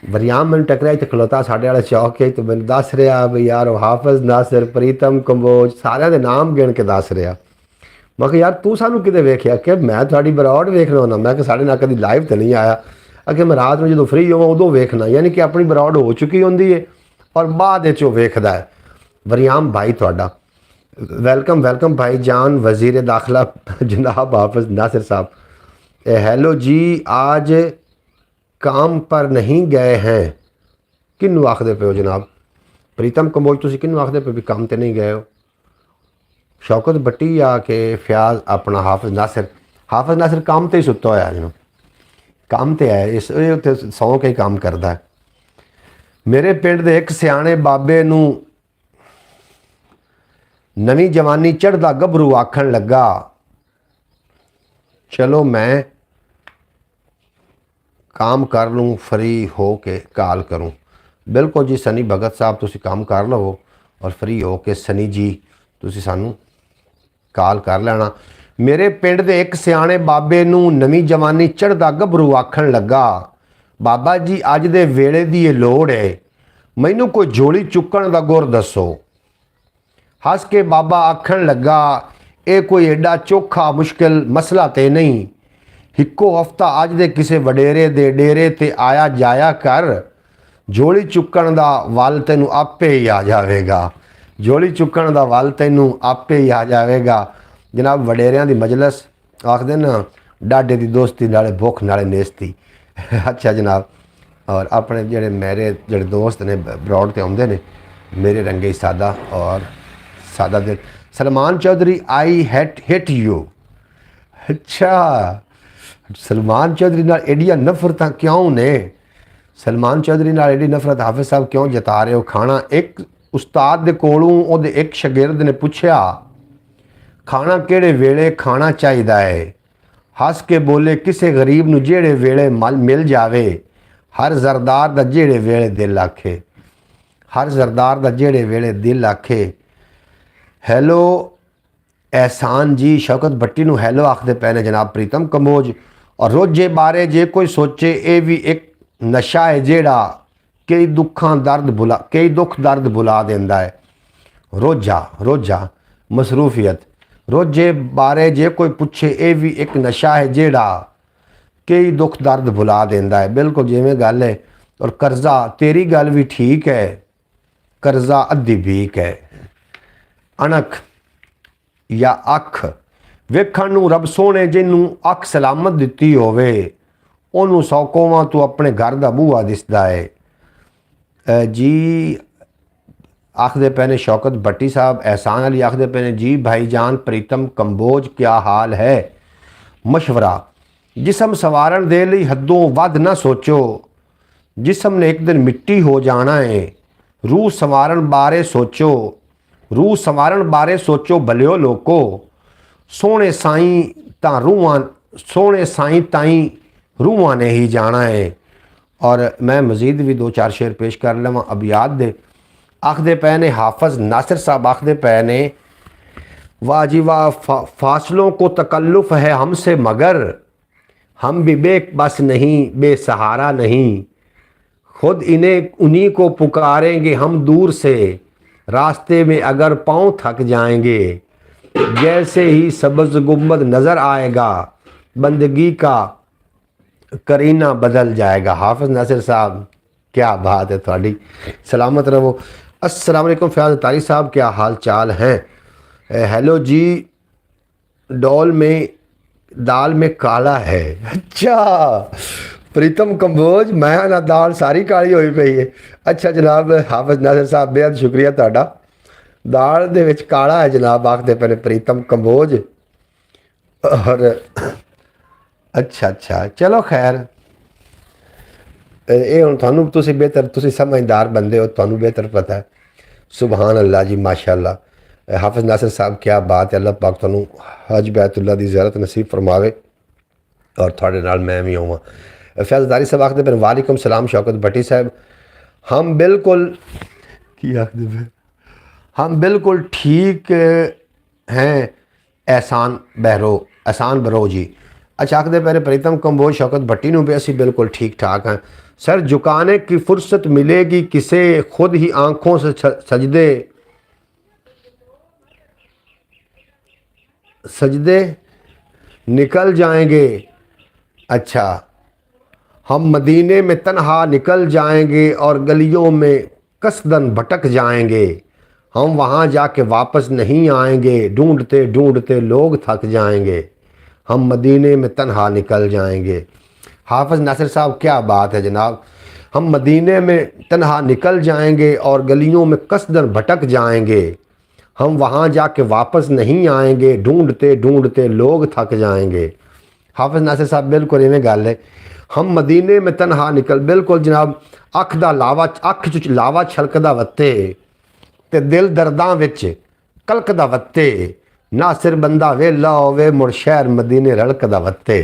वरियाम मैंने टकरिया तो खलोता साढ़े वाले चौक है, तो मैंने दस रहा भी यार हाफिज़ नासिर प्रीतम कंबोज सारे नाम गिन के दस रहा। मैं यार तू सानू किते वेख्या? कि मैं थोड़ी ब्रॉड वेखना होना। मैं कि साढ़े ना कभी लाइव तो नहीं आया, अगर मैं रात में जो फ्री होवां उदों वेखना, यानी कि अपनी ब्रॉड हो चुकी होंगी है और बाद वेखदा है। वरियाम भाई थोड़ा वेलकम वेलकम भाई जान वज़ीर दाखिला जनाब हाफिज़ नासिर साहब। हेलो जी, आज काम पर नहीं गए हैं? किन्नू आखदे पे हो जनाब? प्रीतम कंबोज तुसी किन्नू आखदे पे भी काम ते नहीं गए हो? शौकत भट्टी या के फयाज अपना हाफिज़ नासिर? हाफिज़ नासिर काम ते ही सुता होया जनाब, काम ते है, इस सौ के ही काम करता है। मेरे पिंड दे एक सियाणे बाबे नू नवी जवानी चढ़दा गभरू आखन लगा, चलो मैं काम कर लूँ फ्री हो के कॉल करूँ। बिल्कुल जी सनी भगत साहब तुसी काम कर लो, ਔਰ ਫ੍ਰੀ ਹੋ ਕੇ ਸਨੀ ਜੀ ਤੁਸੀਂ ਸਾਨੂੰ ਕਾਲ ਕਰ ਲੈਣਾ। ਮੇਰੇ ਪਿੰਡ ਦੇ ਇੱਕ ਸਿਆਣੇ ਬਾਬੇ ਨੂੰ ਨਵੀਂ ਜਵਾਨੀ ਚੜ੍ਹਦਾ ਗੱਭਰੂ ਆਖਣ ਲੱਗਾ, ਬਾਬਾ ਜੀ ਅੱਜ ਦੇ ਵੇਲੇ ਦੀ ਇਹ ਲੋੜ ਹੈ, ਮੈਨੂੰ ਕੋਈ ਝੋਲੀ ਚੁੱਕਣ ਦਾ ਗੁਰ ਦੱਸੋ। ਹੱਸ ਕੇ ਬਾਬਾ ਆਖਣ ਲੱਗਾ, ਇਹ ਕੋਈ ਐਡਾ ਚੋਖਾ ਮੁਸ਼ਕਿਲ ਮਸਲਾ ਤੇ ਨਹੀਂ, ਇੱਕੋ ਹਫਤਾ ਅੱਜ ਦੇ ਕਿਸੇ ਵਡੇਰੇ ਦੇ ਡੇਰੇ ਤੇ ਆਇਆ ਜਾਇਆ ਕਰ, ਝੋਲੀ ਚੁੱਕਣ ਦਾ ਵੱਲ ਤੈਨੂੰ ਆਪੇ ਹੀ ਆ ਜਾਵੇਗਾ। ਝੋਲੀ ਚੁੱਕਣ ਦਾ ਵੱਲ ਤੈਨੂੰ ਆਪੇ ਹੀ ਆ ਜਾਵੇਗਾ। ਜਨਾਬ ਵਡੇਰਿਆਂ ਦੀ ਮਜਲਿਸ ਆਖਦੇ ਨਾ, ਡਾਡੇ ਦੀ ਦੋਸਤੀ ਨਾਲੇ ਭੁੱਖ ਨਾਲੇ ਨੇਸਤੀ। ਅੱਛਾ ਜਨਾਬ, ਔਰ ਆਪਣੇ ਜਿਹੜੇ ਮੇਰੇ ਜਿਹੜੇ ਦੋਸਤ ਨੇ ਬਰੋਡ ਤੇ ਆਉਂਦੇ ਨੇ, ਮੇਰੇ ਰੰਗੇ ਸਾਦਾ ਔਰ ਸਾਦਾ ਦਿਲ। ਸਲਮਾਨ ਚੌਧਰੀ ਆਈ ਹਿਟ ਯੂ। ਅੱਛਾ, ਸਲਮਾਨ ਚੌਧਰੀ ਨਾਲ ਐਡੀਆਂ ਨਫ਼ਰਤਾਂ ਕਿਉਂ ਨੇ? ਸਲਮਾਨ ਚੌਧਰੀ ਨਾਲ ਐਡੀ ਨਫ਼ਰਤ ਹਾਫਿਜ਼ ਸਾਹਿਬ ਕਿਉਂ ਜਤਾ ਰਹੇ ਹੋ? ਖਾਣਾ ਇੱਕ ਉਸਤਾਦ ਦੇ ਕੋਲੋਂ ਉਹਦੇ ਇੱਕ ਸ਼ਾਗਿਰਦ ਨੇ ਪੁੱਛਿਆ, ਖਾਣਾ ਕਿਹੜੇ ਵੇਲੇ ਖਾਣਾ ਚਾਹੀਦਾ ਹੈ? ਹੱਸ ਕੇ ਬੋਲੇ, ਕਿਸੇ ਗਰੀਬ ਨੂੰ ਜਿਹੜੇ ਵੇਲੇ ਮਿਲ ਜਾਵੇ, ਹਰ ਜ਼ਰਦਾਰ ਦਾ ਜਿਹੜੇ ਵੇਲੇ ਦਿਲ ਆਖੇ। ਹਰ ਜ਼ਰਦਾਰ ਦਾ ਜਿਹੜੇ ਵੇਲੇ ਦਿਲ ਆਖੇ। ਹੈਲੋ एहसान जी, शौकत भट्टी ਨੂੰ ਹੈਲੋ ਆਖਦੇ ਪਏ ਨੇ ਜਨਾਬ ਪ੍ਰੀਤਮ ਕੰਬੋਜ। ਔਰ ਰੋਜ਼ੇ ਬਾਰੇ ਜੇ ਕੋਈ ਸੋਚੇ, ਇਹ ਵੀ ਇੱਕ ਨਸ਼ਾ ਹੈ ਜਿਹੜਾ ਕਈ ਦੁੱਖ ਦਰਦ ਭੁਲਾ ਦਿੰਦਾ ਹੈ। ਰੋਜ਼ਾ ਮਸਰੂਫੀਅਤ। ਰੋਜ਼ੇ ਬਾਰੇ ਜੇ ਕੋਈ ਪੁੱਛੇ, ਇਹ ਵੀ ਇੱਕ ਨਸ਼ਾ ਹੈ ਜਿਹੜਾ ਕਈ ਦੁੱਖ ਦਰਦ ਭੁਲਾ ਦਿੰਦਾ ਹੈ। ਬਿਲਕੁਲ ਜਿਵੇਂ ਗੱਲ ਹੈ। ਔਰ ਕਰਜ਼ਾ, ਤੇਰੀ ਗੱਲ ਵੀ ਠੀਕ ਹੈ, ਕਰਜ਼ਾ ਅੱਧੀ ਭੀਖ ਹੈ। ਅਣਖ ਜਾਂ ਅੱਖ, ਵੇਖਣ ਨੂੰ ਰੱਬ ਸੋਹਣੇ ਜਿਹਨੂੰ ਅੱਖ ਸਲਾਮਤ ਦਿੱਤੀ ਹੋਵੇ, ਉਹਨੂੰ ਸੌ ਕੋਵਾਂ ਤੋਂ ਆਪਣੇ ਘਰ ਦਾ ਬੂਹਾ ਦਿਸਦਾ ਹੈ। ਜੀ आखदे पे ने शौकत भट्टी साहब। एहसान अली आखदे पे ने, जी भाईजान प्रीतम कंबोज क्या हाल है? मशवरा, जिसम सवारण दे लई हदों वध ना सोचो, जिसम ने एक दिन मिट्टी हो जाना है। रूह संवारण बारे सोचो, रूह संवारण बारे सोचो भलियो लोको, सोहणे साईं तां रूहां, सोहणे साईं ताईं रूहां ने ही जाना है। और मैं मज़ीद भी 2-4 शेर पेश कर लवां अबियात दे। आखदे पे ने हाफिज़ नासिर साहब आखदे पे ने, वाह जी वाह, फासलों को तकल्लुफ़ है हमसे मगर हम भी बेबस नहीं, बेसहारा नहीं, खुद उन्हीं को पुकारेंगे हम दूर से, रास्ते में अगर पाँव थक जाएंगे, जैसे ही सब्ज़ गुंबद नज़र आएगा, बंदगी का करीना बदल जाएगा। हाफिज़ नासिर साहब, क्या बात है थोड़ी, सलामत रहो। अस्सलाम वालेकुम फयाज तारी साहब, क्या हाल चाल हैं? हेलो जी, दाल में काला है। अच्छा प्रीतम कंबोज, मैं ना दाल सारी काली हुई पई है। अच्छा जनाब हाफिज़ नासिर साहब, बेहद शुक्रिया तुहाडा। दाल दे विच काला है जनाब, आखदे पे ने प्रीतम कंबोज। और अच्छा चलो खैर, ये हुण तुहानूं तुसीं बेहतर, तुसीं समझदार बंदे हो, तुहानूं बेहतर पता है। सुबहान अल्लाह जी, माशाअल्लाह। हाफिज़ नासिर साहब, क्या बात है। अल्लाह पाक तुहानूं हज बैतुल्लाह दी ज़ियारत नसीब फरमावे और तुहाडे नाल मैं भी होवां। फैज़दारी साहब आखदे पे, वालेकुम सलाम शौकत भट्टी साहब, हम बिल्कुल की आखदे पे, हम बिल्कुल ठीक हैं। एहसान बरो जी। अच्छा आखदे पे प्रीतम कंबोज शौकत भट्टी नूं भी असीं बिल्कुल ठीक ठाक हैं। सर झुकाने की फुर्सत मिलेगी किसे, खुद ही आंखों से सजदे निकल जाएंगे। अच्छा, हम मदीने में तन्हा निकल जाएंगे और गलियों में कसदन भटक जाएंगे, हम वहाँ जाके वापस नहीं आएंगे, ढूंढते ढूंढते लोग थक जाएंगे, हम मदीने में तन्हा निकल जाएंगे। हाफिज़ नासिर साहब, क्या बात है जनाब। हम मदीने में तन्हा निकल जाएंगे और गलियों में कसदन भटक जाएंगे, हम वहाँ जाके वापस नहीं आएंगे, ढूंढते ढूंढते लोग थक जाएंगे। हाफिज़ नासिर साहब, बिल्कुल इवें गल है। हम मदीने में तन्हा निकल, बिल्कुल जनाब। अख च लावा छलकदा वत्ते ते दिल दर्दां विच कलकदा वत्ते, ना सिर बंदा वेला होवे मुड़ शहर मदीने रलकदा वत्ते,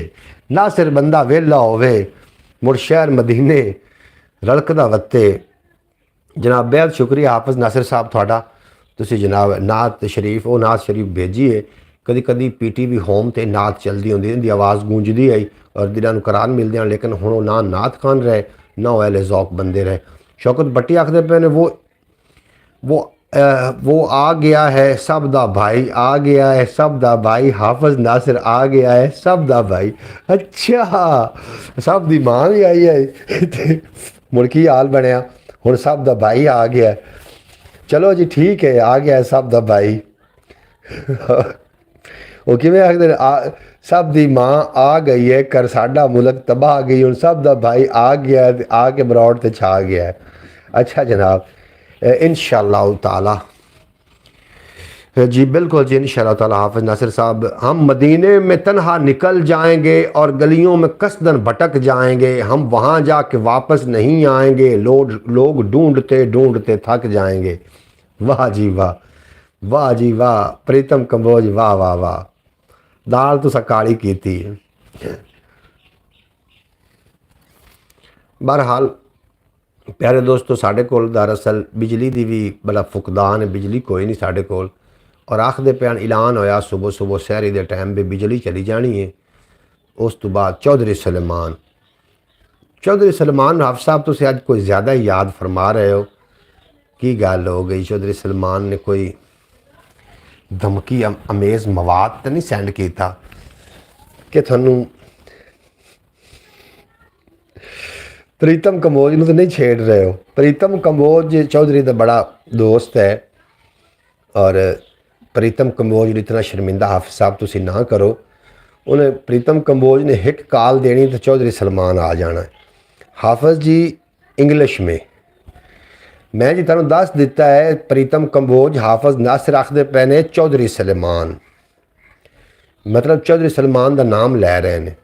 ना सिर बंदा वेला होवे मुड़ शहर मदीने रलकदा वत्ते। जनाब बेहद शुक्रिया हाफिज़ नासिर साहब तुहाडा। ਤੁਸੀਂ ਜਨਾਬ ਨਾਤ ਸ਼ਰੀਫ ਉਹ ਨਾਤ ਸ਼ਰੀਫ ਭੇਜੀਏ। ਕਦੀ ਕਦੀ PTV ਹੋਮ ਤੇ ਨਾਤ ਚੱਲਦੀ ਹੁੰਦੀ, ਇਹਦੀ ਆਵਾਜ਼ ਗੂੰਜਦੀ ਆਈ ਔਰ ਦਿਲਾਂ ਨੂੰ ਕੁਰਾਨ ਮਿਲਦੇ ਹਨ, ਲੇਕਿਨ ਹੁਣ ਉਹ ਨਾ ਨਾਤ ਖਾਨ ਰਹੇ ਨਾ ਉਹ ਅਹਿਲੇ ਜ਼ੌਕ ਬੰਦੇ ਰਹੇ। ਸ਼ੌਕਤ ਭੱਟੀ ਆਖਦੇ ਪਏ ਨੇ वो आ गया है सब दा भाई, आ गया है सब दा भाई, हाफिज नासिर आ गया है सब दा भाई। अच्छा सब दी मां भी आई है मुल्की हाल बनया हुण सब दा भाई आ गया है। चलो जी ठीक है, आ गया है सब दा भाई। वो किवें आखदे सब दी मां आ गई है कर साडा मुल्क तबाह गई, हुण सब दा भाई आ गया है, आके बरौड़ ते छा गया है। अच्छा जनाब इंशाअल्लाह ताला जी बिल्कुल जी इंशाअल्लाह ताला हाफिज नासिर साहब, हम मदीने में तन्हा निकल जाएंगे और गलियों में कसदन भटक जाएंगे, हम वहाँ जाके वापस नहीं आएंगे, लोग ढूंढते ढूंढते थक जाएंगे। वाह जी वाह, वाह जी वाह प्रीतम कंबोज, वाह वाह वाह, दाल तुसा काली कीती। बहरहाल प्यारे दोस्तों साढ़े कोल दरअसल बिजली की भी बड़ा फुकदान है, बिजली कोई नहीं साढ़े कोल, और आखदे पैन ऐलान होया सुबह सुबह शहरी के टाइम भी बिजली चली जानी है। उस तो बाद चौधरी सलमान हाफिज साहब तुम अज कोई ज़्यादा ही याद फरमा रहे हो, की गल हो गई? चौधरी सलमान ने कोई धमकी अमेज मवाद तो नहीं सेंड किया कि थानू प्रीतम कंबोज तो नहीं छेड़ रहे हो? प्रीतम कंबोज चौधरी का बड़ा दोस्त है और प्रीतम कंबोज ने इतना शर्मिंदा हाफिज साहब तुसी ना करो। उन्हें प्रीतम कंबोज ने एक कॉल देनी तो चौधरी सलमान आ जाना है। हाफिज जी इंग्लिश में मैं जी तुहानू दस दिता है, प्रीतम कंबोज हाफिज नासिर आखदे पे ने चौधरी सलमान, मतलब चौधरी सलमान का नाम लै रहे हैं।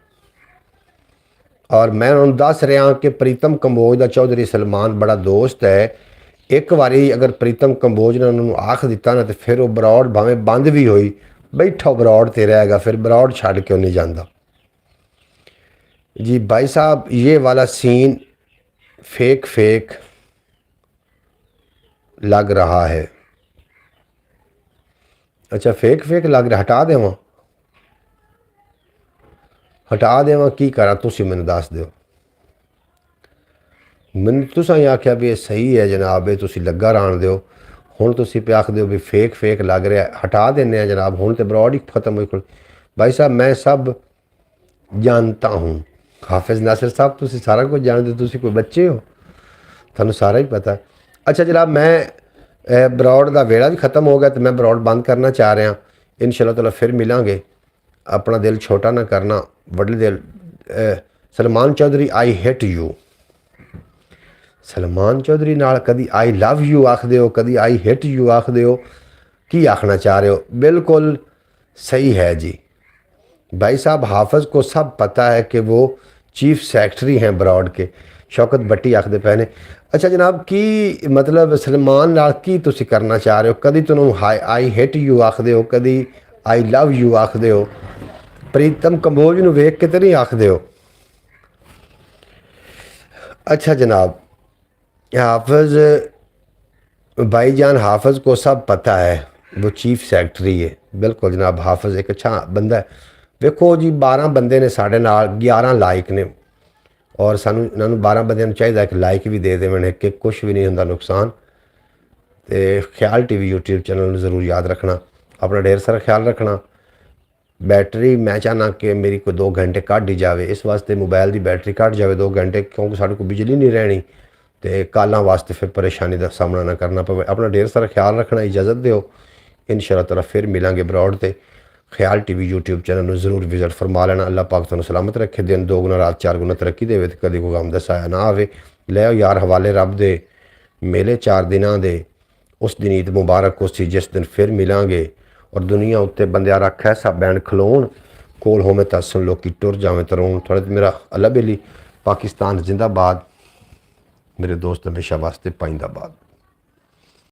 और मैं उन्होंने दस रहा कि प्रीतम कंबोज का चौधरी सलमान बड़ा दोस्त है। एक बारी अगर प्रीतम कंबोज ने उन्होंने आख दिता ना तो फिर वो बरौड़ भावें बंद भी हुई बैठा बरौड़ ते रहेगा, फिर बरौड़ छड़ क्यों नहीं जाता। जी भाई साहब ये वाला सीन फेक लग रहा है। अच्छा फेक लग रहा, हटा देव की करा तुसी मैनू दस दो। मैनू तुसां ही आख्या भी ये सही है जनाब, ये तुसी लगा राण दो, हुण तुसी पे आख दो भी फेक लग रहा है, हटा देने जनाब, हुण तो बरौड़ ही खत्म हुई। भाई साहब मैं सब जानता हूँ, हाफिज नासिर साहब तुसी सारा कुछ जानते, तुसी कोई बच्चे हो, थानू सारा ही पता है। अच्छा जनाब मैं बरौड़ का वेला भी खत्म हो गया तो मैं बरौड़ बंद करना चाह रहा। इंशाअल्लाह ताला फिर मिलांगे, अपना दिल छोटा ना करना, वड्डे दिल। Salman Chaudhary I hate you, Salman Chaudhary नाल कदी आई लव यू आखदे हो, कदी आई हेट यू आखदे हो, की आखना चाह रहे हो? बिल्कुल सही है जी भाई साहब, हाफिज को सब पता है कि वो चीफ सेक्रेटरी हैं बरौड़ के। शौकत भट्टी आखदे पे ने। अच्छा जनाब की मतलब सलमान नाल की तुसी करना चाह रहे हो? कदी तुहानू आई हेट यू आखदे हो, कदी आई लव यू आखदे हो, प्रीतम कंबोज नू वेख के तो नहीं आखदे हो? अच्छा जनाब हाफिज भाईजान, हाफिज को सब पता है, वो चीफ सेक्रेटरी है। बिल्कुल जनाब हाफिज एक अच्छा बंदा है। वेखो जी 12 बंदे ने साढ़े नाल, 11 लाइक ने, और सानू इन्होंने 12 बंदे चाहिए कि लाइक भी दे देवन, कि कुछ भी नहीं होंदा नुकसान। तो ख्याल TV यूट्यूब चैनल जरूर याद रखना, अपना ढेर सारा ख्याल रखना। बैटरी मैं चाहना कि मेरी कोई 2 घंटे कट ही जाए, इस वास्ते मोबाइल की बैटरी कट जाए 2 घंटे, क्योंकि साढ़े को बिजली नहीं रहनी तो कालों वास्ते फिर परेशानी का सामना ना करना पवे। अपना ढेर सारा ख्याल रखना, इजाज़त दो। इंशाअल्लाह ताला फिर मिलांगे बरौड़ ते। ख्याल TV यूट्यूब चैनल में जरूर विजिट फरमा लेना। अल्लाह पाक तुहानू सलामत रखे, दिन 2 गुना रात 4 गुना तरक्की दे, कभी कोई गम दा साया ना आवे। लै यार हवाले रब दे मेले 4 दिनों दे, उस दिन ईद मुबारक हो सी जिस दिन फिर मिलांगे, और दुनिया उत्ते बंदिया रख ऐसा बैंड खलोन कोल होवे तां सुन लोकी टुर जावें तरोन। थोड़े तो मेरा अल्लाह बेली, पाकिस्तान जिंदाबाद, मेरे दोस्त हमेशा वास्ते पाइंदाबाद।